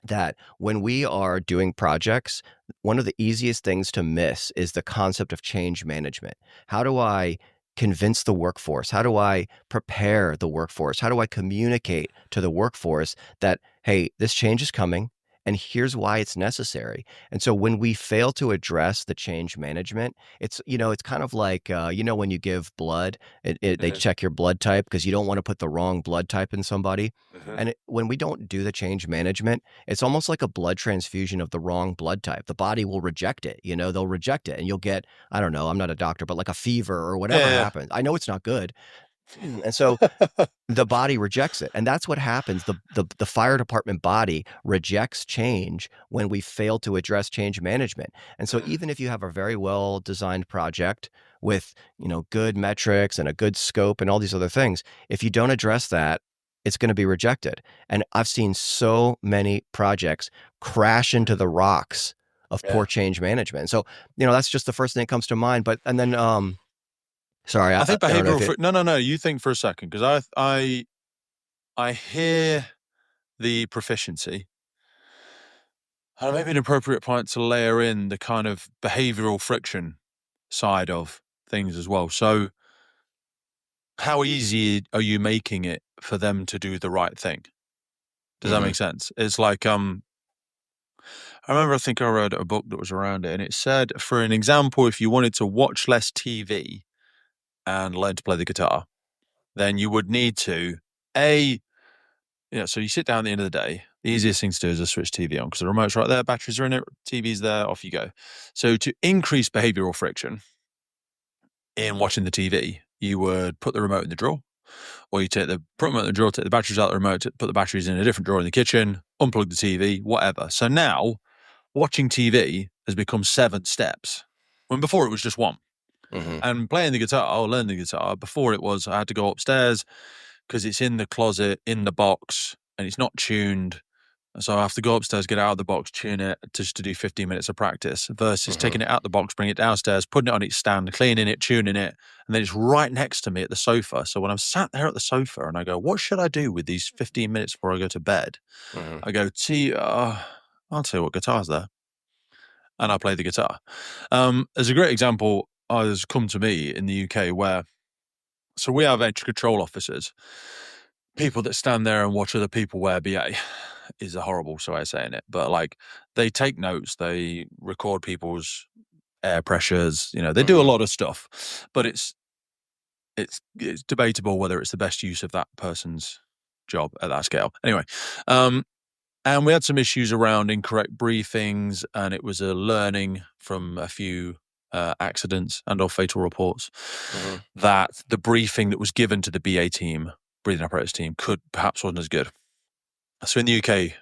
that when we are doing projects, one of the easiest things to miss is the concept of change management. How do I convince the workforce? How do I prepare the workforce? How do I communicate to the workforce that, hey, this change is coming and here's why it's necessary? And so when we fail to address the change management, it's kind of like, when you give blood, they check your blood type because you don't want to put the wrong blood type in somebody. And when we don't do the change management, it's almost like a blood transfusion of the wrong blood type. The body will reject it, they'll reject it, and you'll get, I don't know, I'm not a doctor, but like a fever or whatever happens. I know it's not good. And so the body rejects it. And that's what happens. The fire department body rejects change when we fail to address change management. And so even if you have a very well designed project with, good metrics and a good scope and all these other things, if you don't address that, it's going to be rejected. And I've seen so many projects crash into the rocks of poor change management. So, that's just the first thing that comes to mind. But, and then, sorry, I think behavioral. No. You think for a second, because I hear the proficiency, and maybe an appropriate point to layer in the kind of behavioral friction side of things as well. So, how easy are you making it for them to do the right thing? Does that make sense? It's like, I remember, I think I read a book that was around it, and it said, for an example, if you wanted to watch less TV and learn to play the guitar, then you would need to, so you sit down at the end of the day, the easiest thing to do is to switch TV on because the remote's right there, batteries are in it, TV's there, off you go. So to increase behavioral friction in watching the TV, you would put the remote in the drawer, or you put the remote in the drawer, take the batteries out of the remote, put the batteries in a different drawer in the kitchen, unplug the TV, whatever. So now watching TV has become 7 steps, when before it was just 1. And playing the guitar, or learning the guitar, before it was I had to go upstairs because it's in the closet, in the box, and it's not tuned. So I have to go upstairs, get it out of the box, tune it just to do 15 minutes of practice, versus taking it out the box, bring it downstairs, putting it on its stand, cleaning it, tuning it, and then it's right next to me at the sofa. So when I'm sat there at the sofa and I go, what should I do with these 15 minutes before I go to bed? I go, I'll tell you what, guitar's there. And I play the guitar. There's a great example has come to me in the UK where, so we have entry control officers, people that stand there and watch other people wear BA is a horrible way of saying it, but like they take notes, they record people's air pressures, they do a lot of stuff, but it's debatable whether it's the best use of that person's job at that scale. Anyway, and we had some issues around incorrect briefings, and it was a learning from a few accidents and or fatal reports that the briefing that was given to the BA team, breathing apparatus team, perhaps wasn't as good. So in the UK,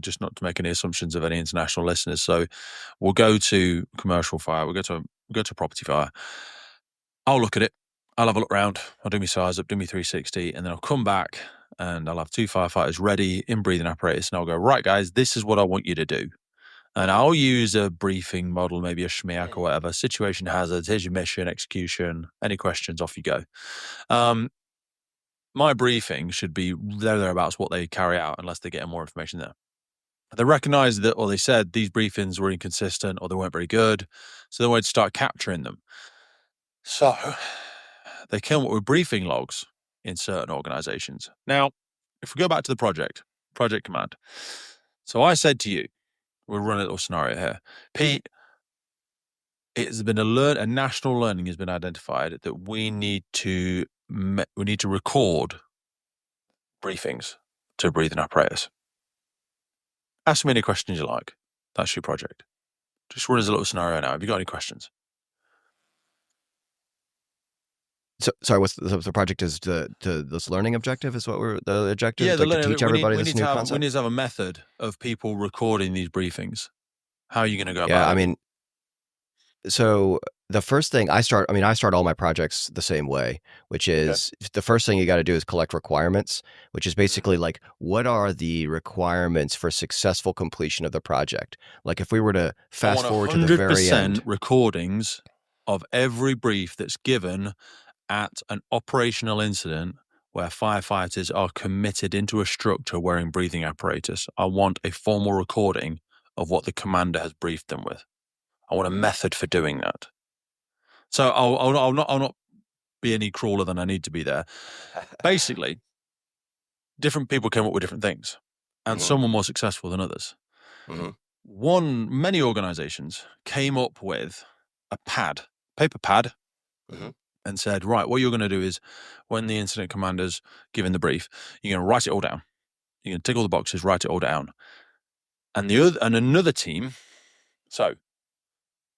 just not to make any assumptions of any international listeners, so we'll go to commercial fire, we'll go to property fire. I'll look at it. I'll have a look around, I'll do my size up, do my 360, and then I'll come back and I'll have 2 firefighters ready in breathing apparatus, and I'll go, right, guys, this is what I want you to do. And I'll use a briefing model, maybe a SHMIAC or whatever, situation hazards, here's your mission, execution, any questions, off you go. My briefing should be thereabouts what they carry out unless they get more information there. They recognized that, or they said these briefings were inconsistent or they weren't very good, so they wanted to start capturing them. So they came up with briefing logs in certain organizations. Now, if we go back to the project command. So I said to you, we'll run a little scenario here. Pete, it's been a national learning has been identified that we need to record briefings to breathing apparatus. Ask me any questions you like. That's your project. Just run as a little scenario now. Have you got any questions? So, sorry, what's the project is this learning objective is what we're the objective? Yeah, to teach everybody this new concept? We concept? need to have a method of people recording these briefings. How are you going to go about it? Yeah, I mean, so the first thing I start all my projects the same way, which is the first thing you got to do is collect requirements, which is basically like, what are the requirements for successful completion of the project? Like if we were to fast forward to the very end. 100% recordings of every brief that's given at an operational incident where firefighters are committed into a structure wearing breathing apparatus. I want a formal recording of what the commander has briefed them with. I want a method for doing that. So I'll not be any crawler than I need to be there. Basically, different people came up with different things, and some were more successful than others. Many organizations came up with a paper pad, and said, right, what you're going to do is when the incident commander's given the brief, you're going to write it all down. You're going to tick all the boxes, write it all down. And another team, so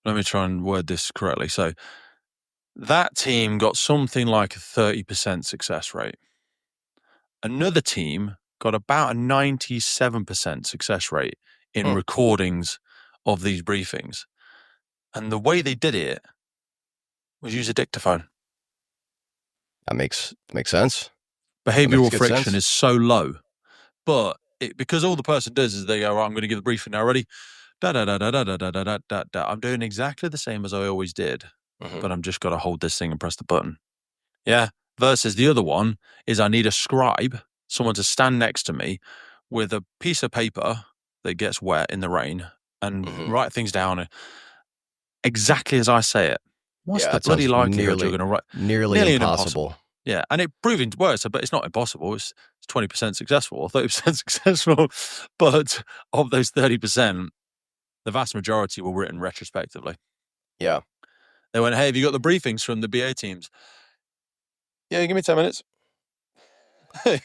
let me try and word this correctly. So that team got something like a 30% success rate. Another team got about a 97% success rate in recordings of these briefings. And the way they did it was use a dictaphone. That makes sense. Behavioural friction is so low, but because all the person does is they go, I'm going to give the briefing now, ready? I'm doing exactly the same as I always did, but I'm just got to hold this thing and press the button. Yeah. Versus the other one is I need a scribe, someone to stand next to me with a piece of paper that gets wet in the rain and write things down exactly as I say it. What's the bloody likelihood you're going to write? Nearly impossible. Yeah, and it proving worse, but it's not impossible. It's 20% successful or 30% successful. But of those 30%, the vast majority were written retrospectively. Yeah. They went, hey, have you got the briefings from the BA teams? Yeah, give me 10 minutes. I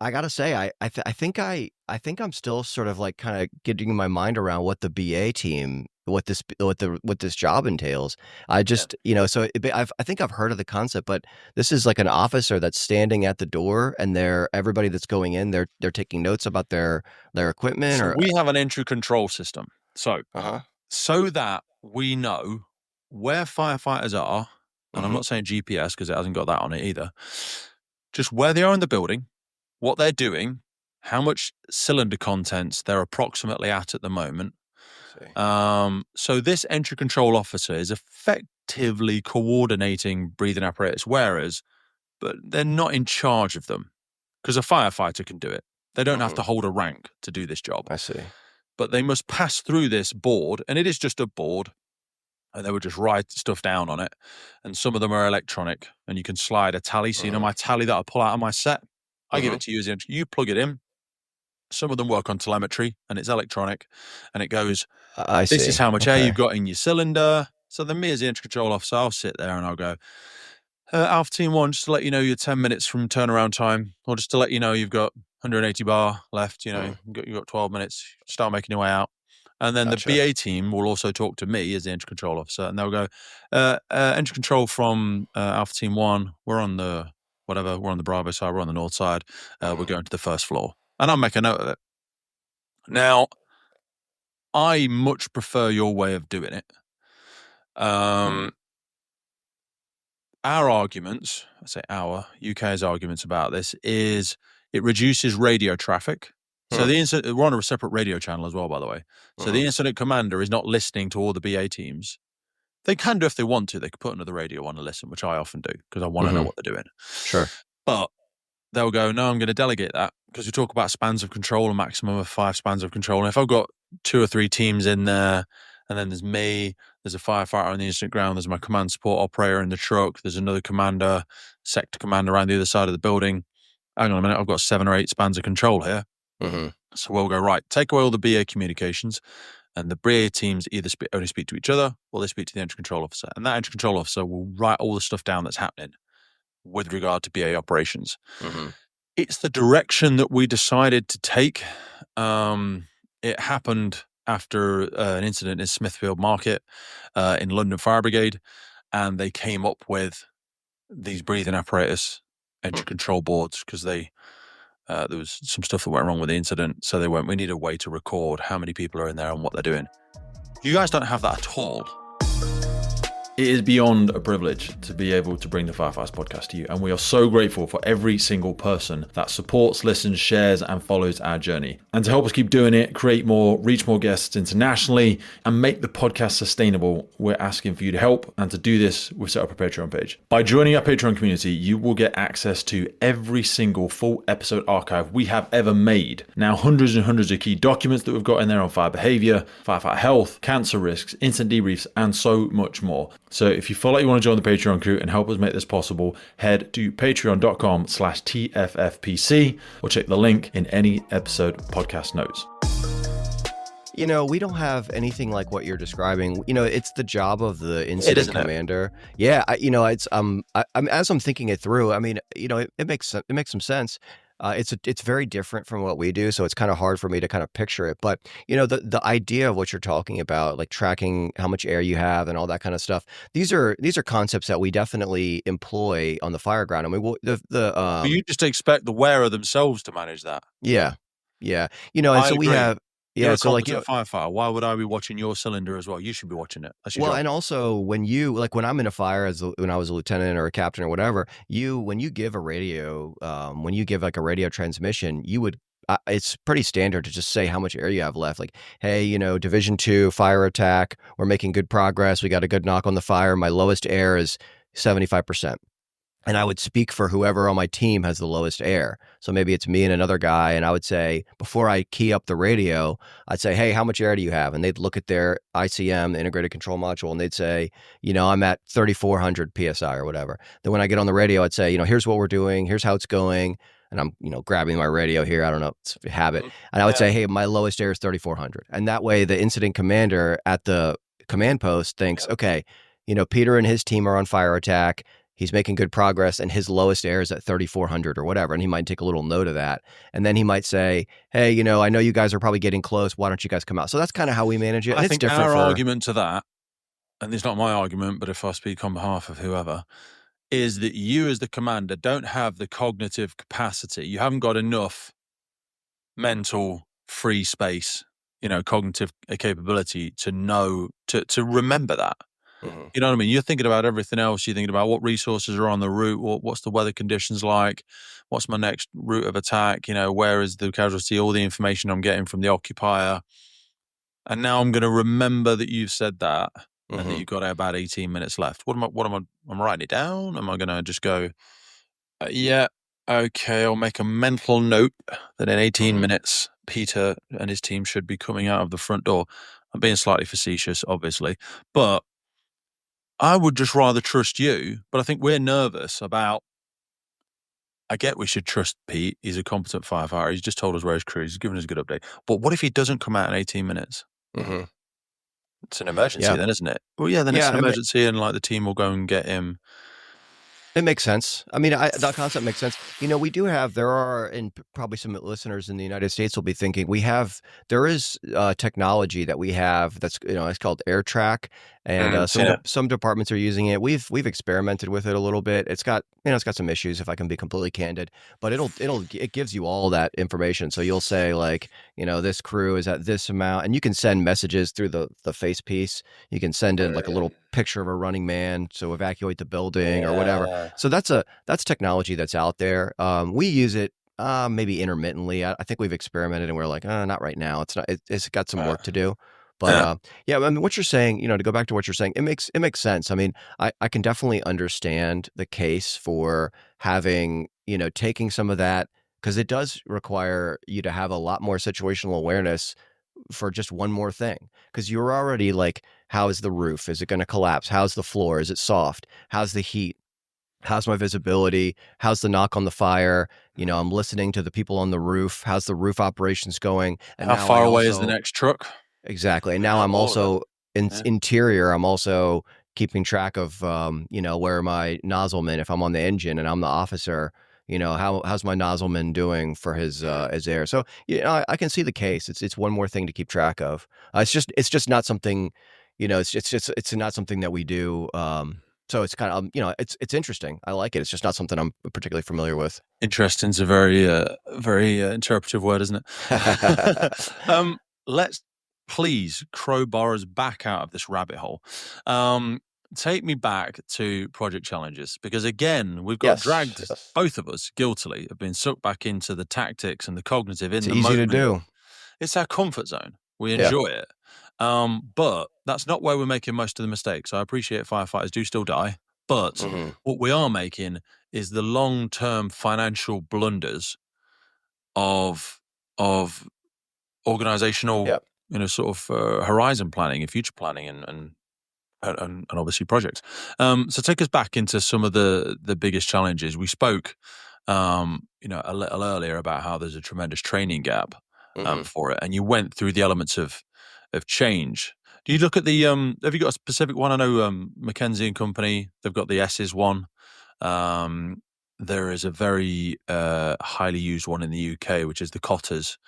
gotta say, I think I'm still sort of like kind of getting my mind around what the BA team, what this job entails. I just, so I think I've heard of the concept, but this is like an officer that's standing at the door, and everybody that's going in, they're taking notes about their equipment. So we have an entry control system, so that we know where firefighters are, and I'm not saying GPS because it hasn't got that on it either. Just where they are in the building, what they're doing, how much cylinder contents they're approximately at the moment. So this entry control officer is effectively coordinating breathing apparatus wearers, but they're not in charge of them because a firefighter can do it. They don't have to hold a rank to do this job. I see. But they must pass through this board, and it is just a board, and they would just write stuff down on it. And some of them are electronic, and you can slide a tally. So, my tally that I pull out of my set, I give it to you as you plug it in. Some of them work on telemetry, and it's electronic, and it goes, this is how much air you've got in your cylinder. So then me as the entry control officer, I'll sit there and I'll go, Alpha Team 1, just to let you know you're 10 minutes from turnaround time, or just to let you know you've got 180 bar left, you've got 12 minutes, start making your way out. And then the BA team will also talk to me as the entry control officer, and they'll go, entry control from Alpha Team 1, we're on the Bravo side, we're on the north side, we're going to the first floor. And I'll make a note of it. Now, I much prefer your way of doing it. our arguments, I say UK's arguments about this is it reduces radio traffic. So the incident, we're on a separate radio channel as well, by the way. So the incident commander is not listening to all the BA teams. They can do if they want to. They could put another radio on and listen, which I often do because I want to know what they're doing. Sure. But they'll go, no, I'm going to delegate that because we talk about spans of control, a maximum of 5 spans of control. And if I've got 2 or 3 teams in there, and then there's me, there's a firefighter on the incident ground, there's my command support operator in the truck, there's another commander, sector commander around the other side of the building. Hang on a minute, I've got 7 or 8 spans of control here. So we'll go, right, take away all the BA communications, and the BA teams either only speak to each other or they speak to the entry control officer. And that entry control officer will write all the stuff down that's happening with regard to BA operations. It's the direction that we decided to take. It happened after an incident in Smithfield Market in London Fire Brigade, and they came up with these breathing apparatus entry control boards because there was some stuff that went wrong with the incident. So they went, we need a way to record how many people are in there and what they're doing. You guys don't have that at all. It is beyond a privilege to be able to bring the Firefighters podcast to you, and we are so grateful for every single person that supports, listens, shares, and follows our journey. And to help us keep doing it, create more, reach more guests internationally, and make the podcast sustainable, we're asking for you to help. And to do this, we've set up a Patreon page. By joining our Patreon community, you will get access to every single full episode archive we have ever made. Now, hundreds and hundreds of key documents that we've got in there on fire behavior, firefighter health, cancer risks, incident debriefs, and so much more. So if you feel like you want to join the Patreon crew and help us make this possible, head to patreon.com/TFFPC or check the link in any episode podcast notes. We don't have anything like what you're describing. It's the job of the incident commander. Yeah, it's as I'm thinking it through. I mean, it makes some sense. It's very different from what we do, so it's kind of hard for me to kind of picture it. But the idea of what you're talking about, like tracking how much air you have and all that kind of stuff, these are concepts that we definitely employ on the fireground. I mean, but you just expect the wearer themselves to manage that. Yeah. And so we have. Yeah, so like you're a firefighter. Why would I be watching your cylinder as well? You should be watching it. Well, and also when I'm in a fire, when I was a lieutenant or a captain or whatever, when you give a radio, when you give like a radio transmission, it's pretty standard to just say how much air you have left. Like, hey, Division 2 fire attack. We're making good progress. We got a good knock on the fire. My lowest air is 75%. And I would speak for whoever on my team has the lowest air. So maybe it's me and another guy. And I would say, before I key up the radio, I'd say, hey, how much air do you have? And they'd look at their ICM, the integrated control module, and they'd say, I'm at 3,400 PSI or whatever. Then when I get on the radio, I'd say, here's what we're doing. Here's how it's going. And I'm, grabbing my radio here. I don't know. It's a habit. And I would say, hey, my lowest air is 3,400. And that way the incident commander at the command post thinks, okay, Peter and his team are on fire attack. He's making good progress, and his lowest air is at 3,400 or whatever, and he might take a little note of that. And then he might say, hey, I know you guys are probably getting close. Why don't you guys come out? So that's kind of how we manage it. I think our argument to that, and it's not my argument, but if I speak on behalf of whoever, is that you as the commander don't have the cognitive capacity. You haven't got enough mental free space, cognitive capability to know, to remember that. You know what I mean? You're thinking about everything else. You're thinking about what resources are on the route, what's the weather conditions like, what's my next route of attack, where is the casualty, all the information I'm getting from the occupier. And now I'm going to remember that you've said that and that you've got about 18 minutes left. I'm writing it down? Am I going to just go, yeah, okay, I'll make a mental note that in 18 minutes, Peter and his team should be coming out of the front door. I'm being slightly facetious, obviously, but I would just rather trust you, but I think we're nervous about, I get we should trust Pete. He's a competent firefighter. He's just told us where his crew is. He's given us a good update. But what if he doesn't come out in 18 minutes? It's an emergency then, isn't it? Well, yeah, then it's an emergency and the team will go and get him. It makes sense. I mean, that concept makes sense. We do have, there are, and probably some listeners in the United States will be thinking, there is technology that we have that's, it's called AirTrack. And Seen it. some departments are using it. We've experimented with it a little bit. It's got some issues, if I can be completely candid, but it gives you all that information. So you'll say like, this crew is at this amount, and you can send messages through the face piece. You can send in like a little picture of a running man, so evacuate the building or whatever. So that's technology that's out there. We use it maybe intermittently. I think we've experimented and we're like, not right now. It's got some work to do. But yeah, I mean, what you're saying, to go back to what you're saying, it makes sense. I mean, I can definitely understand the case for having, taking some of that, because it does require you to have a lot more situational awareness for just one more thing. Because you're already like, how is the roof? Is it going to collapse? How's the floor? Is it soft? How's the heat? How's my visibility? How's the knock on the fire? I'm listening to the people on the roof. How's the roof operations going? And How now far away is the next truck? Exactly. And now I'm all of also Yeah. interior. I'm also keeping track of, where my nozzleman, if I'm on the engine and I'm the officer, how's my nozzleman doing for his air? So, I can see the case. It's one more thing to keep track of. It's just not something, it's not something that we do. So it's kind of, it's interesting. I like it. It's just not something I'm particularly familiar with. Interesting is a very interpretive word, isn't it? Let's please crowbar us back out of this rabbit hole. Take me back to project challenges, because again, we've got dragged, both of us guiltily have been sucked back into the tactics and the cognitive in It's the easy moment. to do. It's our comfort zone. We enjoy it. But that's not where we're making most of the mistakes. I appreciate firefighters do still die, but what we are making is the long-term financial blunders of organizational, sort of horizon planning and future planning and obviously projects. So take us back into some of the biggest challenges. We spoke, a little earlier about how there's a tremendous training gap for it, and you went through the elements of change. Do you look at the have you got a specific one? I know McKinsey and Company, they've got the S's one. There is a very highly used one in the UK, which is the Cotter's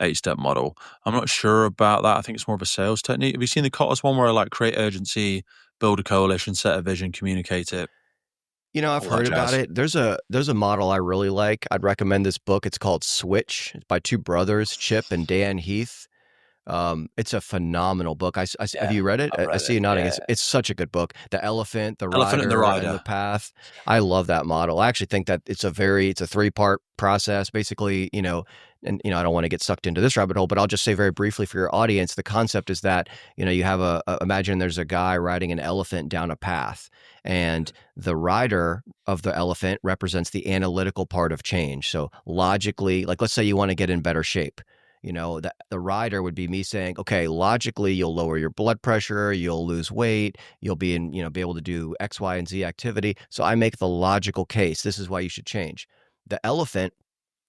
8-step model. I'm not sure about that. I think it's more of a sales technique. Have you seen the Cotter's one, where I like create urgency, build a coalition, set a vision, communicate it? I've heard about it. There's a model I really like. I'd recommend this book. It's called Switch. It's by two brothers, Chip and Dan Heath. It's a phenomenal book. Have you read it? I see you nodding. It's such a good book. The Elephant, the Rider, and the Path. I love that model. I actually think that it's a 3-part process. Basically, and I don't want to get sucked into this rabbit hole, but I'll just say very briefly for your audience, the concept is that, you have imagine there's a guy riding an elephant down a path, and the rider of the elephant represents the analytical part of change. So logically, like let's say you want to get in better shape. The rider would be me saying, okay, logically, you'll lower your blood pressure, you'll lose weight, you'll be be able to do X, Y, and Z activity. So I make the logical case. This is why you should change. The elephant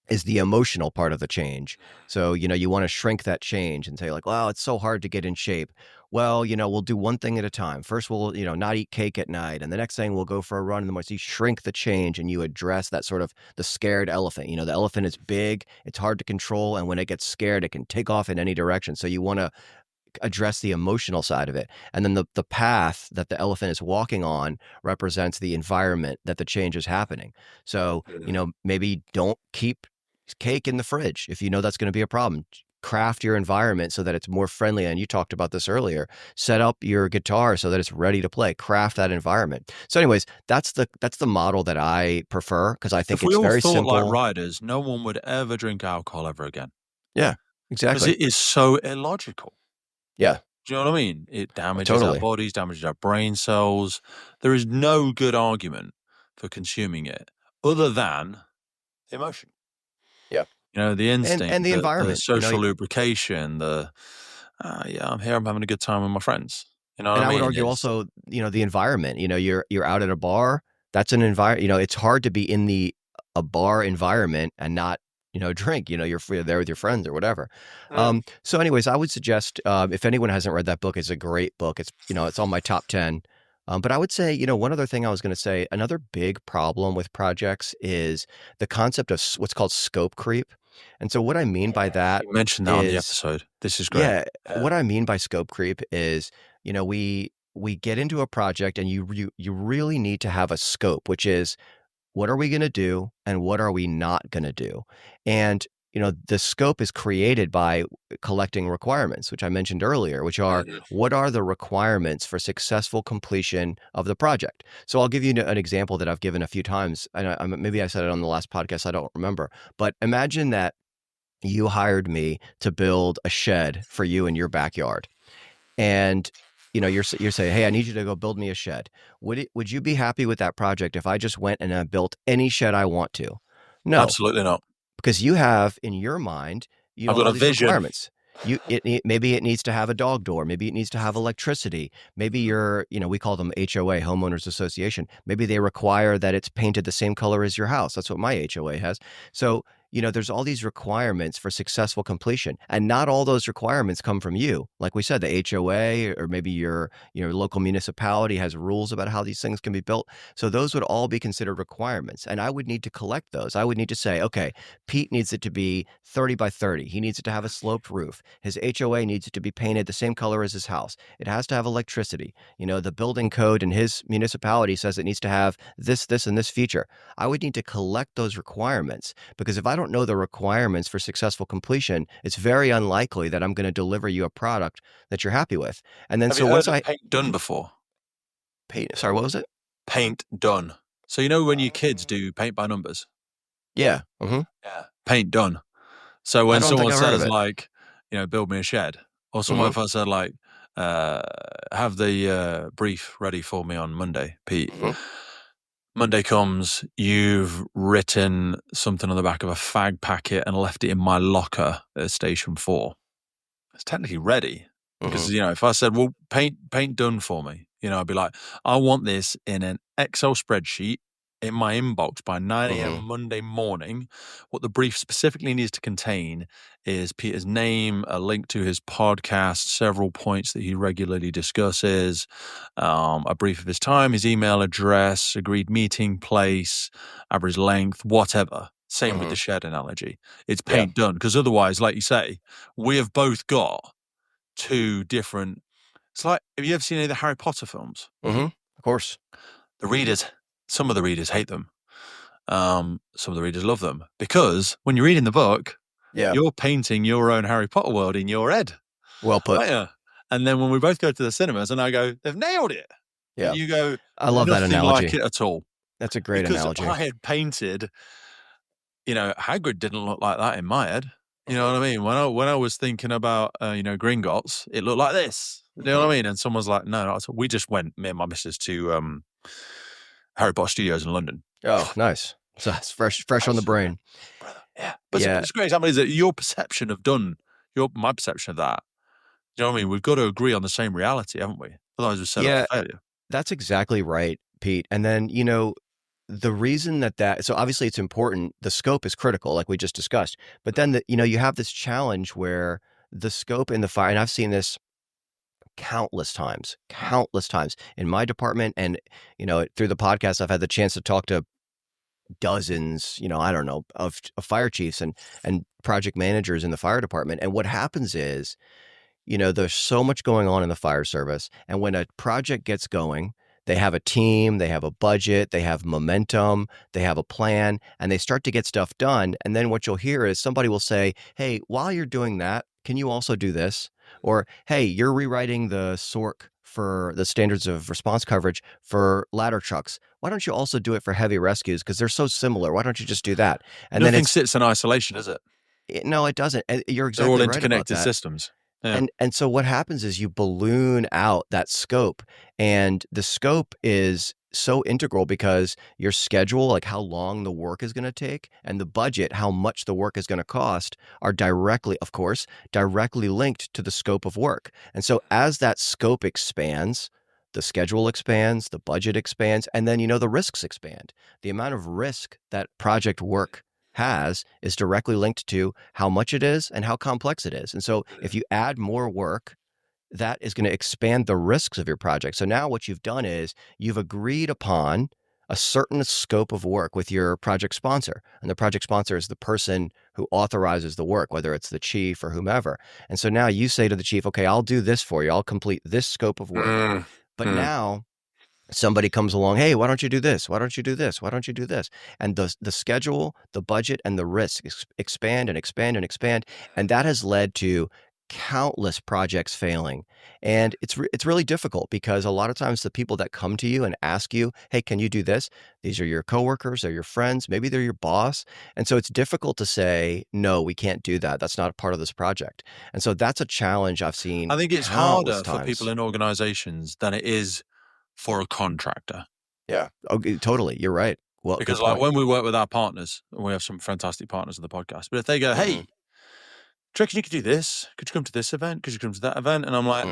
is the emotional part of the change. So, you want to shrink that change and say like, well, it's so hard to get in shape. Well, we'll do one thing at a time. First, we'll, not eat cake at night. And the next thing we'll go for a run in the morning. So you shrink the change and you address that sort of the scared elephant. The elephant is big, it's hard to control. And when it gets scared, it can take off in any direction. So you want to address the emotional side of it. And then the path that the elephant is walking on represents the environment that the change is happening. So, maybe don't keep cake in the fridge if you know that's going to be a problem. Craft your environment so that it's more friendly. And you talked about this earlier. Set up your guitar so that it's ready to play. Craft that environment. So anyways, that's the model that I prefer, because I think it's very simple. If we all thought like riders, no one would ever drink alcohol ever again. Yeah, exactly. Because it is so illogical. Yeah. Do you know what I mean? It damages our bodies, damages our brain cells. There is no good argument for consuming it other than emotion. Yeah. The instinct and the environment, the social lubrication, I'm here, I'm having a good time with my friends. And I would argue also, the environment. You're out at a bar. That's an environment. It's hard to be in a bar environment and not, drink. You're there with your friends or whatever. So, anyways, I would suggest if anyone hasn't read that book, it's a great book. It's it's on my top 10. But I would say, one other thing I was going to say, another big problem with projects is the concept of what's called scope creep. And so what I mean by that, you mentioned that on the episode. This is great. Yeah. What I mean by scope creep is, we we get into a project and you really need to have a scope, which is what are we going to do and what are we not going to do? And the scope is created by collecting requirements, which I mentioned earlier, which are what are the requirements for successful completion of the project? So I'll give you an example that I've given a few times. And maybe I said it on the last podcast, I don't remember. But imagine that you hired me to build a shed for you in your backyard. And you're saying, hey, I need you to go build me a shed. Would you be happy with that project if I just went and I built any shed I want to? No, Absolutely not. because you have in your mind, I've got all a these vision. requirements. Maybe it needs to have a dog door. Maybe it needs to have electricity. Maybe we call them HOA, homeowners association. Maybe they require that it's painted the same color as your house. That's what my HOA has. So, there's all these requirements for successful completion, and not all those requirements come from you. Like we said, the HOA or maybe your local municipality has rules about how these things can be built. So those would all be considered requirements, and I would need to collect those. I would need to say, okay, Pete needs it to be 30 by 30. He needs it to have a sloped roof. His HOA needs it to be painted the same color as his house. It has to have electricity. The building code in his municipality says it needs to have this, and this feature. I would need to collect those requirements, because if I don't know the requirements for successful completion, it's very unlikely that I'm going to deliver you a product that you're happy with. And then Have you heard of paint done before? Sorry, what was it? Paint done. So when your kids do paint by numbers? Yeah. Mm-hmm. Yeah. Paint done. So when someone says like, build me a shed, or someone if I said like, have the brief ready for me on Monday, Pete. Mm-hmm. Monday comes, you've written something on the back of a fag packet and left it in my locker at station 4. It's technically ready. Because, if I said, well, paint done for me, I'd be like, I want this in an Excel spreadsheet in my inbox by 9 a.m. Monday morning. What the brief specifically needs to contain is Peter's name, a link to his podcast, several points that he regularly discusses, a brief of his time, his email address, agreed meeting place, average length, whatever. Same with the shed analogy. It's paint done. Because otherwise, like you say, we have both got two different. It's like, have you ever seen any of the Harry Potter films? Of course. Some of the readers hate them. Some of the readers love them, because when you're reading the book, you're painting your own Harry Potter world in your head. Well put. Right? And then when we both go to the cinemas and I go, they've nailed it. Yeah. And you go, I love that analogy. Like it at all. That's a great analogy. I had painted, Hagrid didn't look like that in my head. You know what I mean? When I was thinking about, Gringotts, it looked like this. You know what I mean? And someone's like, no. We just went, me and my missus, to Harry Potter Studios in London. Oh, nice. So it's fresh on the brain. Brother. Yeah. But it's a great example is that your perception of done, my perception of that, you know what I mean? We've got to agree on the same reality, haven't we? Otherwise we're set up for failure. That's exactly right, Pete. And then, the reason so obviously it's important, the scope is critical, like we just discussed, but then, you have this challenge where the scope in the fire, and I've seen this countless times in my department. And, through the podcast, I've had the chance to talk to dozens, of fire chiefs and project managers in the fire department. And what happens is, there's so much going on in the fire service. And when a project gets going, they have a team, they have a budget, they have momentum, they have a plan, and they start to get stuff done. And then what you'll hear is somebody will say, hey, while you're doing that, can you also do this? Or, hey, you're rewriting the SORC for the standards of response coverage for ladder trucks. Why don't you also do it for heavy rescues? Because they're so similar. Why don't you just do that? And nothing sits in isolation, is it? No, it doesn't. You're exactly right. They're all right interconnected about that. systems. Yeah. And so what happens is you balloon out that scope, and the scope is so integral because your schedule, like how long the work is going to take, and the budget, how much the work is going to cost, are directly linked to the scope of work. And so as that scope expands, the schedule expands, the budget expands, and then, the risks expand. The amount of risk that project work has is directly linked to how much it is and how complex it is. And so if you add more work, that is going to expand the risks of your project. So now what you've done is you've agreed upon a certain scope of work with your project sponsor. And the project sponsor is the person who authorizes the work, whether it's the chief or whomever. And so now you say to the chief, okay, I'll do this for you. I'll complete this scope of work. But now somebody comes along, hey, why don't you do this? Why don't you do this? Why don't you do this? And the schedule, the budget, and the risk expand and expand and expand. And that has led to countless projects failing. And it's really difficult because a lot of times the people that come to you and ask you, hey, can you do this? These are your coworkers, they're your friends, maybe they're your boss. And so it's difficult to say, no, we can't do that. That's not a part of this project. And so that's a challenge I've seen. I think it's harder for people in organizations than it is for a contractor. Yeah. Okay, totally. You're right. Well, because like when we work with our partners, and we have some fantastic partners on the podcast, but if they go, hey, do you reckon you could do this? Could you come to this event? Could you come to that event? And I'm like,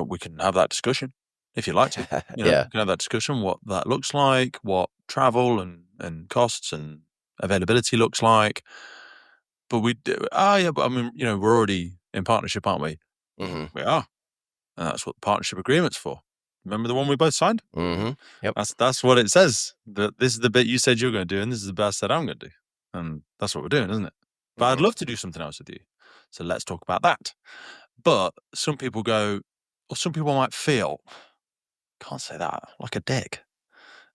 we can have that discussion if you'd like to. We can have that discussion, what that looks like, what travel and costs and availability looks like. But we do, but I mean, we're already in partnership, aren't we? We are. And that's what the partnership agreement's for. Remember the one we both signed? Yep. That's what it says. That this is the bit you said you're going to do, and this is the bit I said I'm going to do. And that's what we're doing, isn't it? But I'd love to do something else with you. So let's talk about that. But some people go, or some people might feel, can't say that, like a dick.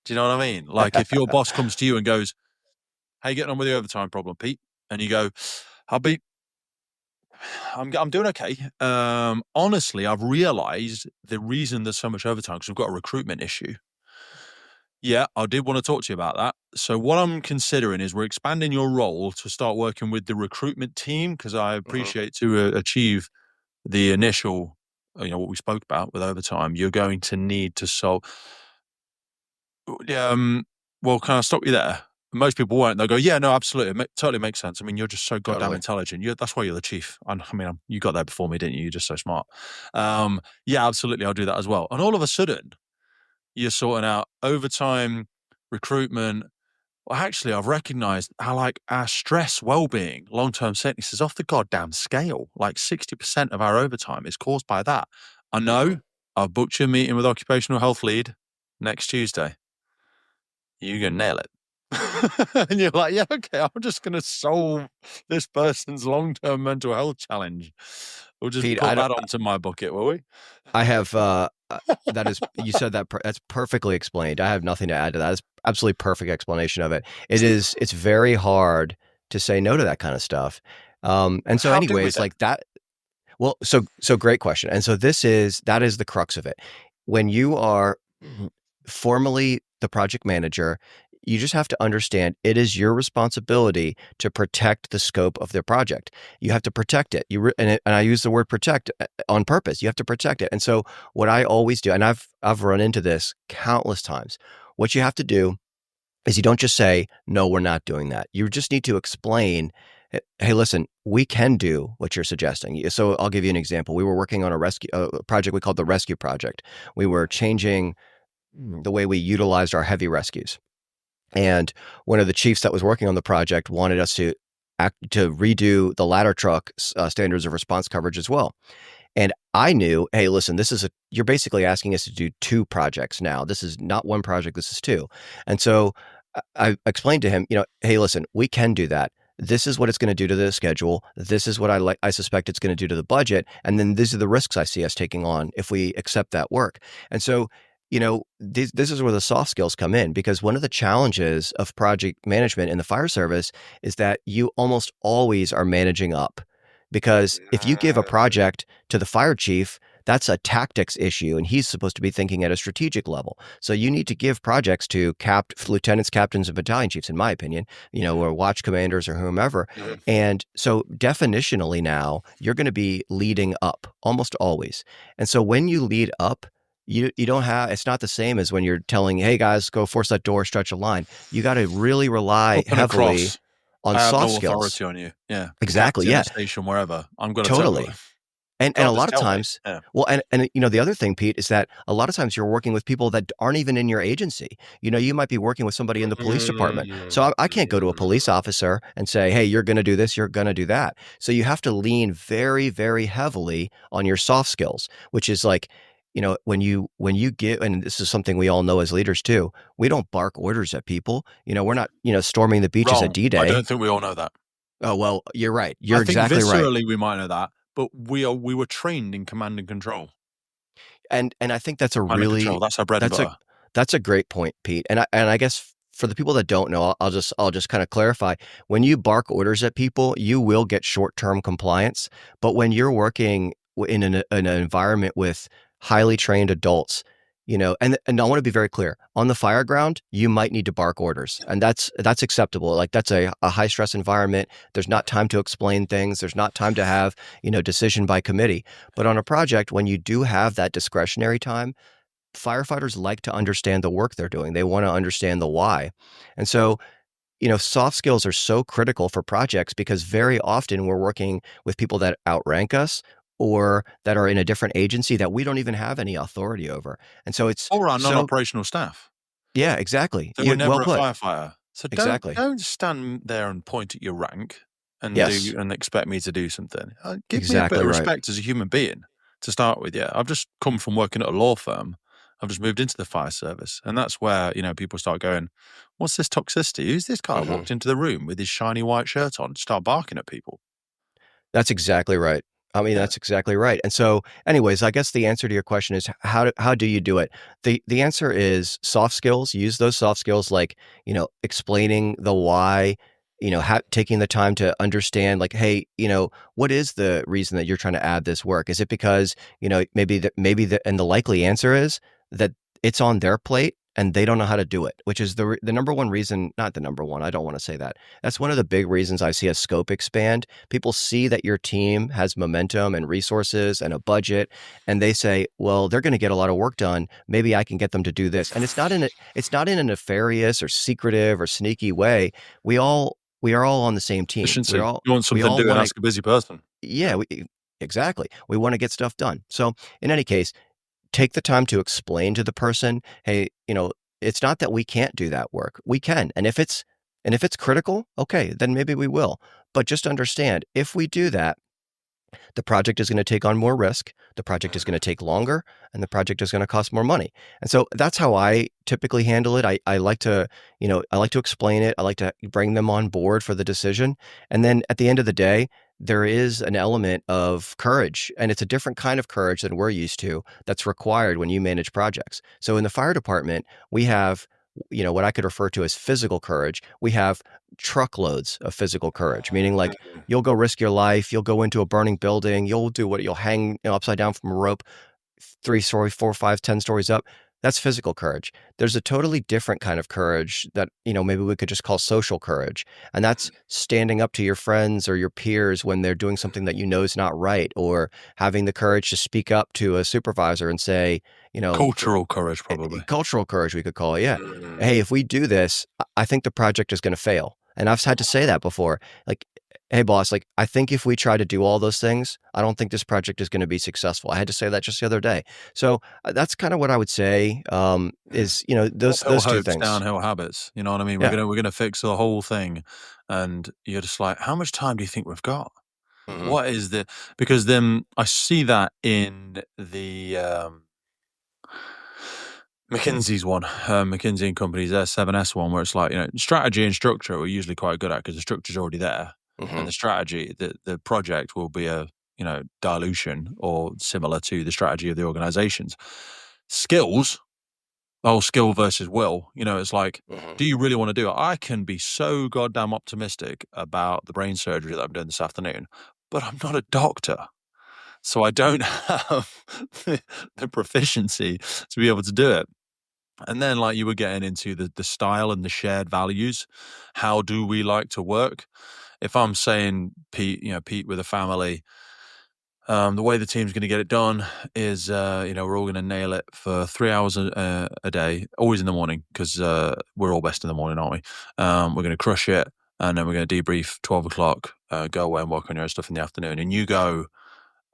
Do you know what I mean? Like if your boss comes to you and goes, how you getting on with the overtime problem, Pete? And you go, I'm doing okay. Honestly, I've realized the reason there's so much overtime because we've got a recruitment issue. Yeah, I did want to talk to you about that. So what I'm considering is we're expanding your role to start working with the recruitment team because I appreciate to achieve the initial, what we spoke about with overtime, you're going to need to solve. Well, can I stop you there? Most people won't. They'll go, yeah, no, absolutely. It totally makes sense. I mean, you're just so goddamn intelligent. That's why you're the chief. I mean, you got there before me, didn't you? You're just so smart. Yeah, absolutely. I'll do that as well. And all of a sudden, you're sorting out overtime, recruitment. Well, actually, I've recognized how our stress, well-being, long-term sickness is off the goddamn scale. Like 60% of our overtime is caused by that. I know I've booked you a meeting with occupational health lead next Tuesday. You're going to nail it. And you're like, yeah, okay, I'm just going to solve this person's long-term mental health challenge. We'll just Pete, put that onto my bucket, will we? I have, that is, you said that, that's perfectly explained. I have nothing to add to that. It's absolutely perfect explanation of it. It's very hard to say no to that kind of stuff. And so anyways, like that, well, so great question. And so that is the crux of it. When you are formally the project manager, you just have to understand it is your responsibility to protect the scope of their project. You have to protect it. And I use the word protect on purpose. You have to protect it. And so what I always do, and I've run into this countless times, what you have to do is you don't just say, no, we're not doing that. You just need to explain, hey, listen, we can do what you're suggesting. So I'll give you an example. We were working on a project we called the Rescue Project. We were changing the way we utilized our heavy rescues. And one of the chiefs that was working on the project wanted us to redo the ladder truck standards of response coverage as well. And I knew, hey, listen, you're basically asking us to do 2 projects now. This is not 1 project, this is 2. And so I explained to him, hey, listen, we can do that. This is what it's going to do to the schedule. This is what I suspect it's going to do to the budget. And then these are the risks I see us taking on if we accept that work. And so this is where the soft skills come in, because one of the challenges of project management in the fire service is that you almost always are managing up. Because if you give a project to the fire chief, that's a tactics issue, and he's supposed to be thinking at a strategic level. So you need to give projects to lieutenants, captains, and battalion chiefs, in my opinion, or watch commanders or whomever. And so definitionally now, you're going to be leading up almost always. And so when you lead up, you don't have, it's not the same as when you're telling, hey guys, go force that door, stretch a line. You got to really rely heavily on soft skills. Authority on you. Yeah. Exactly. Yeah. Station, wherever. I'm going to totally. And a lot of times, well, and the other thing, Pete, is that a lot of times you're working with people that aren't even in your agency. You might be working with somebody in the police department. So I can't go to a police officer and say, hey, you're going to do this, you're going to do that. So you have to lean very, very heavily on your soft skills, which is like, when you give, and this is something we all know as leaders too, we don't bark orders at people. We're not, storming the beaches at D-Day. I don't think we all know that. Oh, well, you're right. You're exactly right. Viscerally, we might know that, but we were trained in command and control. And I think that's a Under control. That's our bread and butter. that's a great point, Pete. And I guess for the people that don't know, I'll just kind of clarify. When you bark orders at people, you will get short-term compliance. But when you're working in an environment with highly trained adults, and I want to be very clear, on the fireground, you might need to bark orders, and that's acceptable. Like, that's a high stress environment. There's not time to explain things. There's not time to have, decision by committee. But on a project, when you do have that discretionary time, firefighters like to understand the work they're doing. They want to understand the why. And so, soft skills are so critical for projects because very often we're working with people that outrank us or that are in a different agency that we don't even have any authority over. And so it's or our non-operational staff. Yeah, exactly. They were never a put. firefighter. So don't stand there and point at your rank and and expect me to do something. Give me a bit of respect as a human being to start with. Yeah, I've just come from working at a law firm. I've just moved into the fire service, and that's where people start going, "What's this toxicity? Who's this guy walked into the room with his shiny white shirt on?" Start barking at people. That's exactly right. I mean, that's exactly right. And so, anyways, I guess the answer to your question is how do you do it? The answer is soft skills. Use those soft skills like, explaining the why, taking the time to understand, like, hey, what is the reason that you're trying to add this work? Is it because, and the likely answer is that it's on their plate and they don't know how to do it, which is the number one reason, not the number one, I don't want to say that. That's one of the big reasons I see a scope expand. People see that your team has momentum and resources and a budget, and they say, well, they're going to get a lot of work done. Maybe I can get them to do this. And it's not in a nefarious or secretive or sneaky way. We are all on the same team. You want something to do and ask a busy person. Yeah, exactly. We want to get stuff done. So in any case, take the time to explain to the person, hey, it's not that we can't do that work. We can. And if it's critical, okay, then maybe we will. But just understand, if we do that, the project is going to take on more risk, the project is going to take longer, and the project is going to cost more money. And so that's how I typically handle it. I like to, explain it. I like to bring them on board for the decision. And then at the end of the day, there is an element of courage, and it's a different kind of courage than we're used to that's required when you manage projects. So in the fire department, we have, what I could refer to as physical courage. We have truckloads of physical courage, meaning like you'll go risk your life, you'll go into a burning building, you'll hang upside down from a rope 3 stories, 4, 5, 10 stories up. That's physical courage. There's a totally different kind of courage that, maybe we could just call social courage. And that's standing up to your friends or your peers when they're doing something that is not right, or having the courage to speak up to a supervisor and say, cultural courage, probably. Cultural courage, we could call it, yeah. Hey, if we do this, I think the project is going to fail. And I've had to say that before. Like, hey, boss, like, I think if we try to do all those things, I don't think this project is going to be successful. I had to say that just the other day. So that's kind of what I would say is, those two things. Downhill habits. You know what I mean? We're gonna fix the whole thing. And you're just like, how much time do you think we've got? Mm-hmm. What is the... Because then I see that in the... McKinsey's one, McKinsey and Company's their 7S one, where it's like, strategy and structure we're usually quite good at because the structure's already there. Mm-hmm. And the strategy, the project will be a, dilution or similar to the strategy of the organizations. Skills, the whole skill versus will, it's like, do you really want to do it? I can be so goddamn optimistic about the brain surgery that I'm doing this afternoon, but I'm not a doctor. So I don't have the proficiency to be able to do it. And then, like, you were getting into the style and the shared values. How do we like to work? If I'm saying, Pete with a family, the way the team's going to get it done is, we're all going to nail it for 3 hours a day, always in the morning, because we're all best in the morning, aren't we? We're going to crush it, and then we're going to debrief 12 o'clock, go away and work on your own stuff in the afternoon. And you go...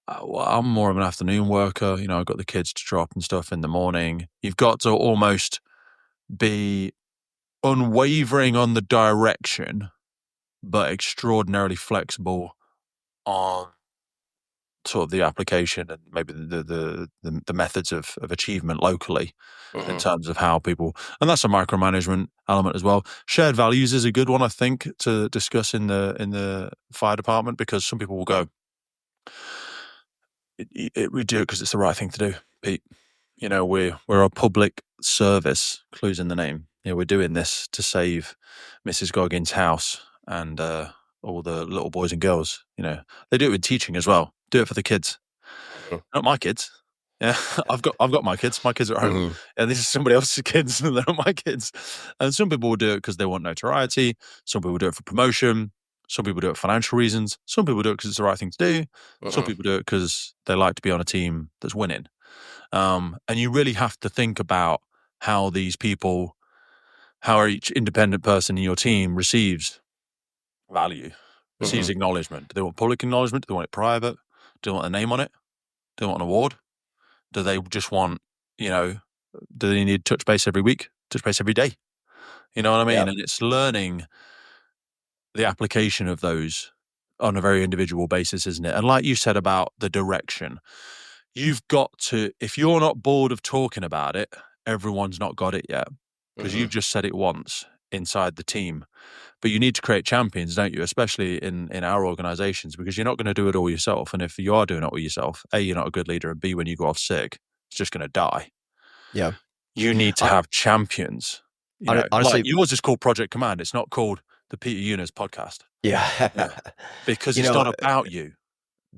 well, I'm more of an afternoon worker. I've got the kids to drop and stuff in the morning. You've got to almost be unwavering on the direction, but extraordinarily flexible on sort of the application and maybe the methods of achievement locally in terms of how people... And that's a micromanagement element as well. Shared values is a good one, I think, to discuss in the fire department, because some people will go... We do it because it's the right thing to do, Pete. we're a public service, clues in the name. We're doing this to save Mrs. Goggins' house and all the little boys and girls. They do it with teaching as well. Do it for the kids, not my kids. Yeah, I've got my kids. My kids are at home, and this is somebody else's kids. They're not my kids. And some people will do it because they want notoriety. Some people do it for promotion. Some people do it for financial reasons. Some people do it because it's the right thing to do. Some people do it because they like to be on a team that's winning. And you really have to think about how each independent person in your team receives value, receives acknowledgement. Do they want public acknowledgement? Do they want it private? Do they want a name on it? Do they want an award? Do they just want, do they need touch base every week, touch base every day? You know what I mean? Yep. And it's learning the application of those on a very individual basis, isn't it? And like you said about the direction, you've got to, if you're not bored of talking about it, everyone's not got it yet, because you've just said it once inside the team. But you need to create champions, don't you? Especially in our organizations, because you're not going to do it all yourself. And if you are doing it all yourself, A, you're not a good leader, and B, when you go off sick, it's just going to die. Yeah. You need to have champions. Honestly, like yours is called Project Command. It's not called the Peter Younes podcast. Yeah. Because it's not about you.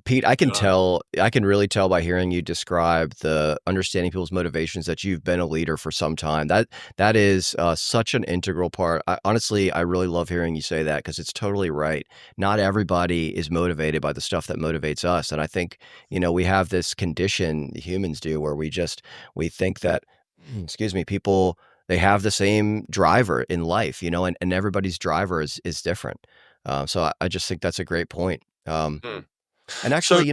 Pete, I can really tell by hearing you describe the understanding people's motivations that you've been a leader for some time. That is such an integral part. Honestly, I really love hearing you say that, because it's totally right. Not everybody is motivated by the stuff that motivates us. And I think, we have this condition, humans do, where we think that, people, they have the same driver in life, and everybody's driver is different. So I just think that's a great point. And actually,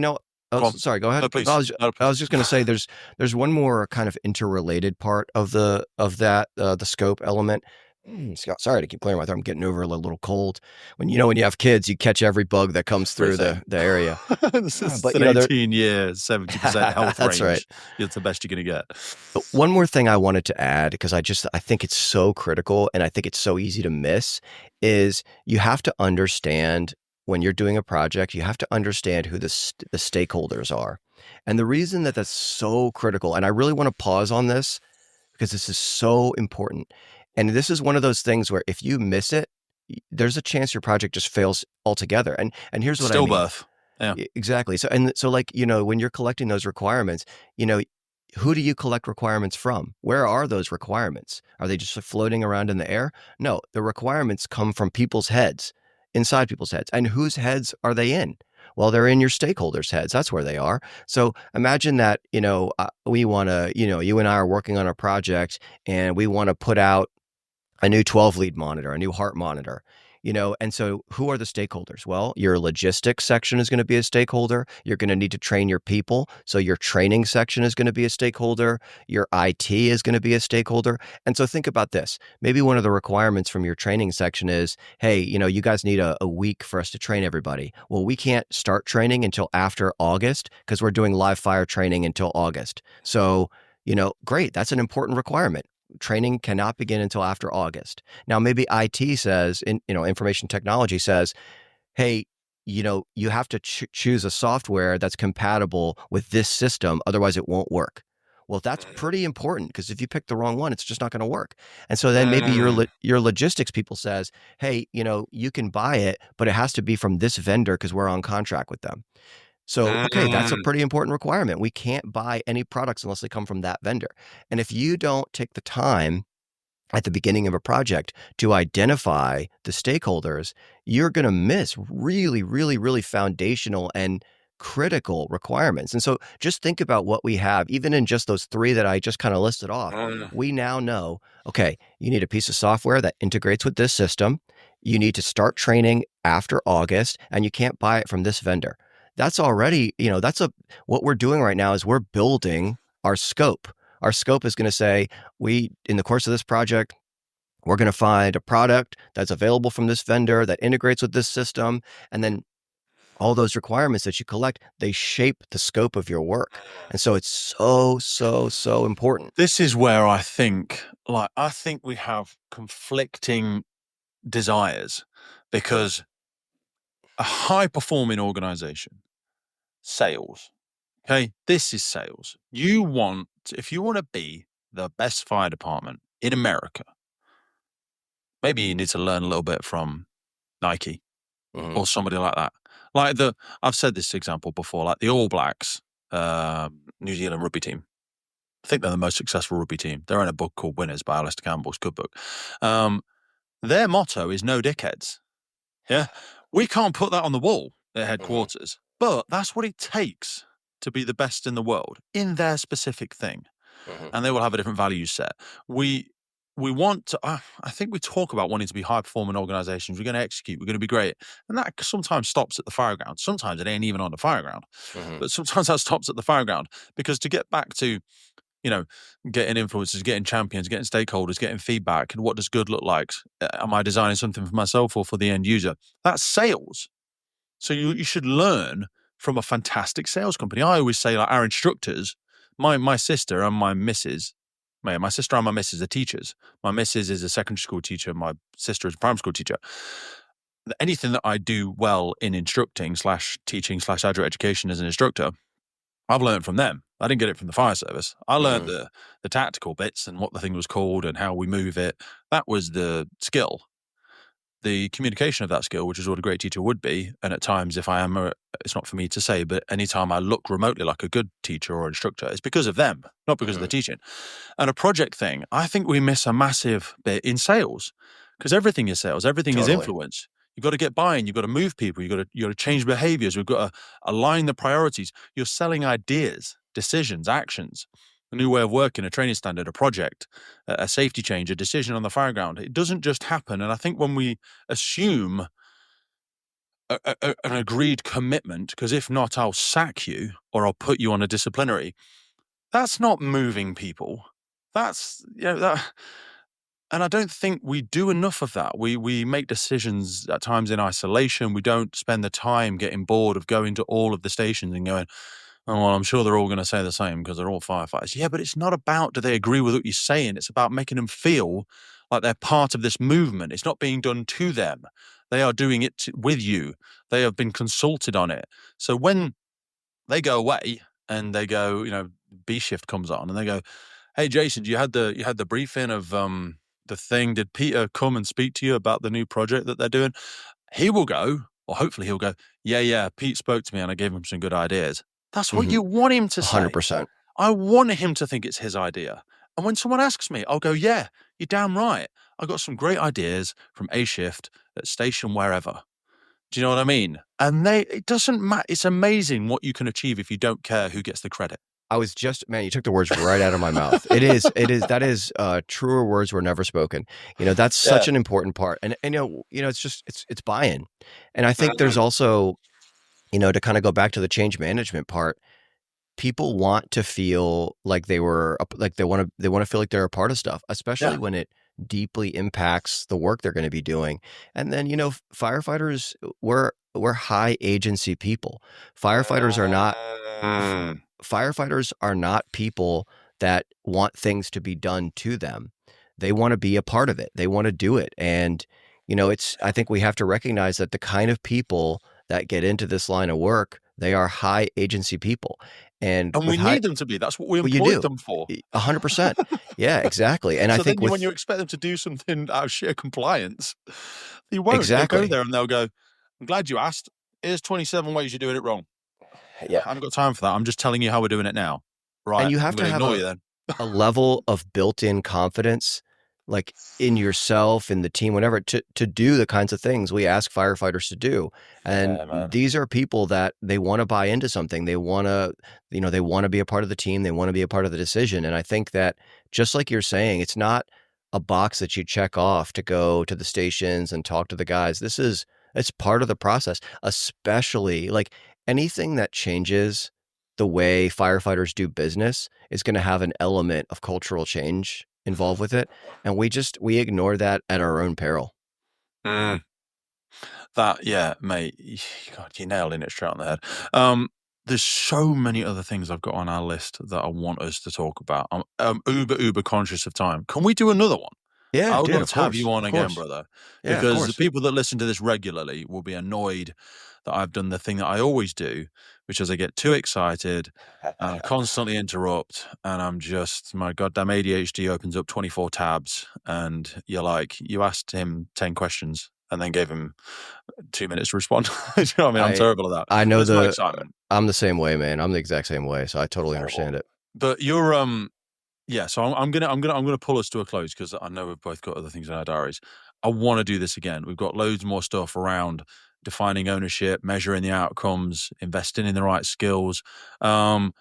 sorry, go ahead. No, please. I was just going to say there's one more kind of interrelated part of that the scope element. Scott, sorry to keep clearing my throat. I'm getting over a little cold. When you have kids, you catch every bug that comes through the area. This is but, 18 years, 70% health that's range. Right. It's the best you're going to get. But one more thing I wanted to add, because I think it's so critical, and I think it's so easy to miss, is you have to understand, when you're doing a project, you have to understand who the stakeholders are. And the reason that that's so critical, and I really want to pause on this, because this is so important. And this is one of those things where if you miss it, there's a chance your project just fails altogether. And here's what I mean. Stillbirth. Yeah. Exactly. So when you're collecting those requirements, who do you collect requirements from? Where are those requirements? Are they just floating around in the air? No, the requirements come from people's heads, inside people's heads. And whose heads are they in? Well, they're in your stakeholders' heads. That's where they are. So imagine that, we want to, you and I are working on a project, and we want to put out a new 12 lead monitor, a new heart monitor. And so who are the stakeholders? Well, your logistics section is going to be a stakeholder. You're going to need to train your people. So your training section is going to be a stakeholder. Your IT is going to be a stakeholder. And so think about this. Maybe one of the requirements from your training section is, hey, you guys need a week for us to train everybody. Well, we can't start training until after August, because we're doing live fire training until August. So, great. That's an important requirement. Training cannot begin until after August. Now, maybe IT says, information technology says, hey, you have to choose a software that's compatible with this system, otherwise it won't work. Well, that's pretty important, because if you pick the wrong one, it's just not going to work. And so then maybe your logistics people says, hey, you can buy it, but it has to be from this vendor because we're on contract with them. So, okay, that's a pretty important requirement. We can't buy any products unless they come from that vendor. And if you don't take the time at the beginning of a project to identify the stakeholders, you're going to miss really, really, really foundational and critical requirements. And so just think about what we have, even in just those three that I just kind of listed off. We now know, okay, you need a piece of software that integrates with this system. You need to start training after August, and you can't buy it from this vendor. That's already, what we're doing right now is we're building our scope. Our scope is going to say, in the course of this project, we're going to find a product that's available from this vendor that integrates with this system. And then all those requirements that you collect, they shape the scope of your work. And so it's so, so, so important. This is where I think we have conflicting desires, because a high-performing organization, sales, Okay, this is sales. If you want to be the best fire department in America, maybe you need to learn a little bit from Nike or somebody like that. I've said this example before, like the All Blacks, New Zealand rugby team. I think they're the most successful rugby team. They're in a book called Winners by Alistair Campbell's good book. Their motto is no dickheads. Yeah. We can't put that on the wall at headquarters, but that's what it takes to be the best in the world in their specific thing. And they will have a different value set. We want to, I think we talk about wanting to be high performing organizations. We're going to execute. We're going to be great. And that sometimes stops at the fireground. Sometimes it ain't even on the fireground, but sometimes that stops at the fireground, because to get back to, getting influencers, getting champions, getting stakeholders, getting feedback, and what does good look like? Am I designing something for myself or for the end user? That's sales. So you should learn from a fantastic sales company. I always say, like, our instructors, my sister and my missus, my sister and my missus are teachers. My missus is a secondary school teacher. My sister is a primary school teacher. Anything that I do well in instructing / teaching / adult education as an instructor, I've learned from them. I didn't get it from the fire service. I learned the tactical bits and what the thing was called and how we move it. That was the skill. The communication of that skill, which is what a great teacher would be. And at times, if I am, it's not for me to say, but anytime I look remotely like a good teacher or instructor, it's because of them, not because of the teaching. And a project thing, I think we miss a massive bit in sales, because everything is sales. Everything is influence. You've got to get buy-in. You've got to move people. You've got to change behaviors. We've got to align the priorities. You're selling ideas, decisions, actions, a new way of working, a training standard, a project, a safety change, a decision on the fireground. It doesn't just happen. And I think when we assume an agreed commitment, because if not, I'll sack you or I'll put you on a disciplinary, that's not moving people. That's, and I don't think we do enough of that. We make decisions at times in isolation. We don't spend the time getting bored of going to all of the stations and going, oh, well, I'm sure they're all going to say the same because they're all firefighters. Yeah, but it's not about do they agree with what you're saying. It's about making them feel like they're part of this movement. It's not being done to them. They are doing it with you. They have been consulted on it. So when they go away and they go, B shift comes on and they go, hey, Jason, you had the briefing of the thing. Did Peter come and speak to you about the new project that they're doing? He will go, or hopefully he'll go, yeah, Pete spoke to me and I gave him some good ideas. That's what you want him to say. 100%. I want him to think it's his idea. And when someone asks me, I'll go, yeah, you're damn right. I got some great ideas from A shift at station wherever. Do you know what I mean? And it doesn't matter. It's amazing what you can achieve if you don't care who gets the credit. I was just, man, you took the words right out of my mouth. That is truer words were never spoken. That's such an important part. And it's buy-in. And I think there's also, to kind of go back to the change management part, people want to feel like they want to feel like they're a part of stuff, especially when it deeply impacts the work they're going to be doing. And then, firefighters, we're high agency people. Firefighters are not people that want things to be done to them. They want to be a part of it. They want to do it. And, I think we have to recognize that the kind of people that get into this line of work, they are high agency people. And we need them to be. That's what we employed them for. 100%. Yeah, exactly. And so I think when you expect them to do something out of sheer compliance, you won't. Exactly. They'll go there and they'll go, I'm glad you asked. Here's 27 ways you're doing it wrong. Yeah. I haven't got time for that. I'm just telling you how we're doing it now. Right. And you have to have a level of built-in confidence, like in yourself, in the team, whatever, to do the kinds of things we ask firefighters to do. And these are people that they want to buy into something. They want to, they want to be a part of the team. They want to be a part of the decision. And I think that, just like you're saying, it's not a box that you check off to go to the stations and talk to the guys. It's part of the process, especially like anything that changes the way firefighters do business is going to have an element of cultural change involved with it. And we ignore that at our own peril. Mate, God, you're nailing it straight on the head. There's so many other things I've got on our list that I want us to talk about. I'm uber conscious of time. Can we do another one? Yeah, I would love to have you on again, brother. Yeah, because the people that listen to this regularly will be annoyed that I've done the thing that I always do, which is I get too excited and I constantly interrupt, and I'm just, my goddamn ADHD opens up 24 tabs, and you're like, you asked him 10 questions and then gave him 2 minutes to respond. You know what I mean? I'm terrible at that. I know my excitement. I'm the same way, man. I'm the exact same way, so I totally understand it. But you're yeah, so I'm gonna pull us to a close because I know we've both got other things in our diaries. I want to do this again. We've got loads more stuff around defining ownership, measuring the outcomes, investing in the right skills. Go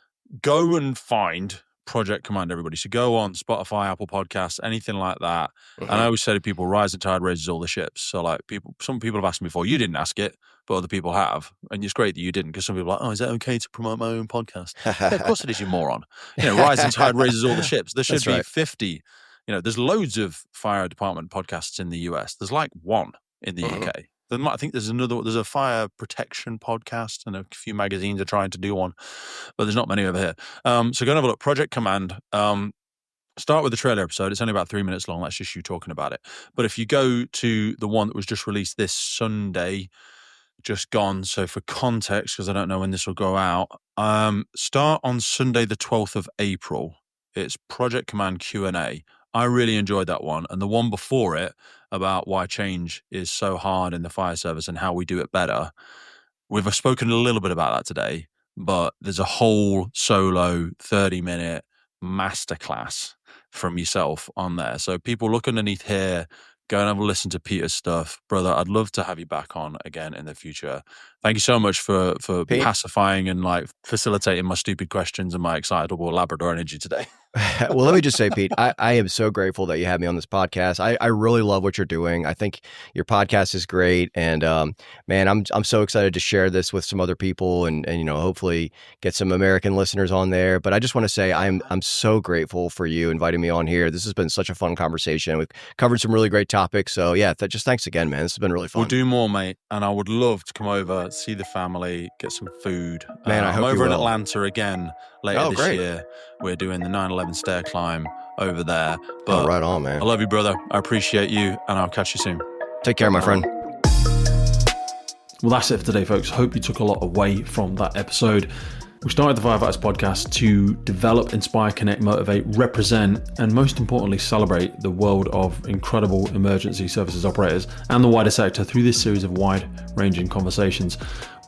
and find Project Command, everybody. So go on Spotify, Apple Podcasts, anything like that. And I always say to people, rising tide raises all the ships. So like some people have asked me before, you didn't ask it, but other people have. And it's great that you didn't, because some people are like, oh, is that okay to promote my own podcast? Yeah, of course it is, you moron. Rising tide raises all the ships. There should be 50. There's loads of fire department podcasts in the US. There's like one in the UK. I think there's a fire protection podcast, and a few magazines are trying to do one, but there's not many over here. So go and have a look. Project Command. Start with the trailer episode. It's only about 3 minutes long. That's just you talking about it. But if you go to the one that was just released this Sunday, just gone. So for context, because I don't know when this will go out, start on Sunday, the 12th of April. It's Project Command Q&A. I really enjoyed that one. And the one before it about why change is so hard in the fire service and how we do it better. We've spoken a little bit about that today, but there's a whole solo 30-minute masterclass from yourself on there. So people, look underneath here, go and have a listen to Peter's stuff. Brother, I'd love to have you back on again in the future. Thank you so much for pacifying and like facilitating my stupid questions and my excitable Labrador energy today. Well, let me just say, Pete, I am so grateful that you had me on this podcast. I really love what you're doing. I think your podcast is great. And man, I'm so excited to share this with some other people and hopefully get some American listeners on there. But I just want to say I'm so grateful for you inviting me on here. This has been such a fun conversation. We've covered some really great topics. So yeah, just thanks again, man. This has been really fun. We'll do more, mate. And I would love to come over, see the family, get some food. Man, I hope I'm over in will. Atlanta again later this year. We're doing the 9/11 stair climb over there. But right on, man. I love you, brother. I appreciate you, and I'll catch you soon. Take care, my friend. Well, that's it for today, folks. Hope you took a lot away from that episode. We started the Firefighters podcast to develop, inspire, connect, motivate, represent, and most importantly, celebrate the world of incredible emergency services operators and the wider sector through this series of wide-ranging conversations.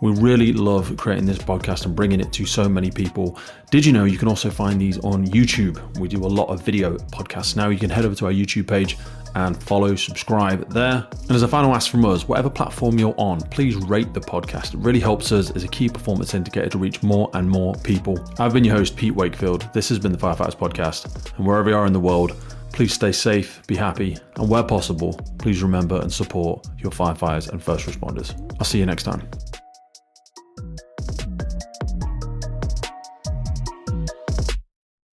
We really love creating this podcast and bringing it to so many people. Did you know you can also find these on YouTube? We do a lot of video podcasts now. You can head over to our YouTube page and follow, subscribe there. And as a final ask from us, whatever platform you're on, please rate the podcast. It really helps us as a key performance indicator to reach more and more people. I've been your host, Pete Wakefield. This has been the Firefighters podcast. And wherever you are in the world, please stay safe, be happy, and where possible, please remember and support your firefighters and first responders. I'll see you next time.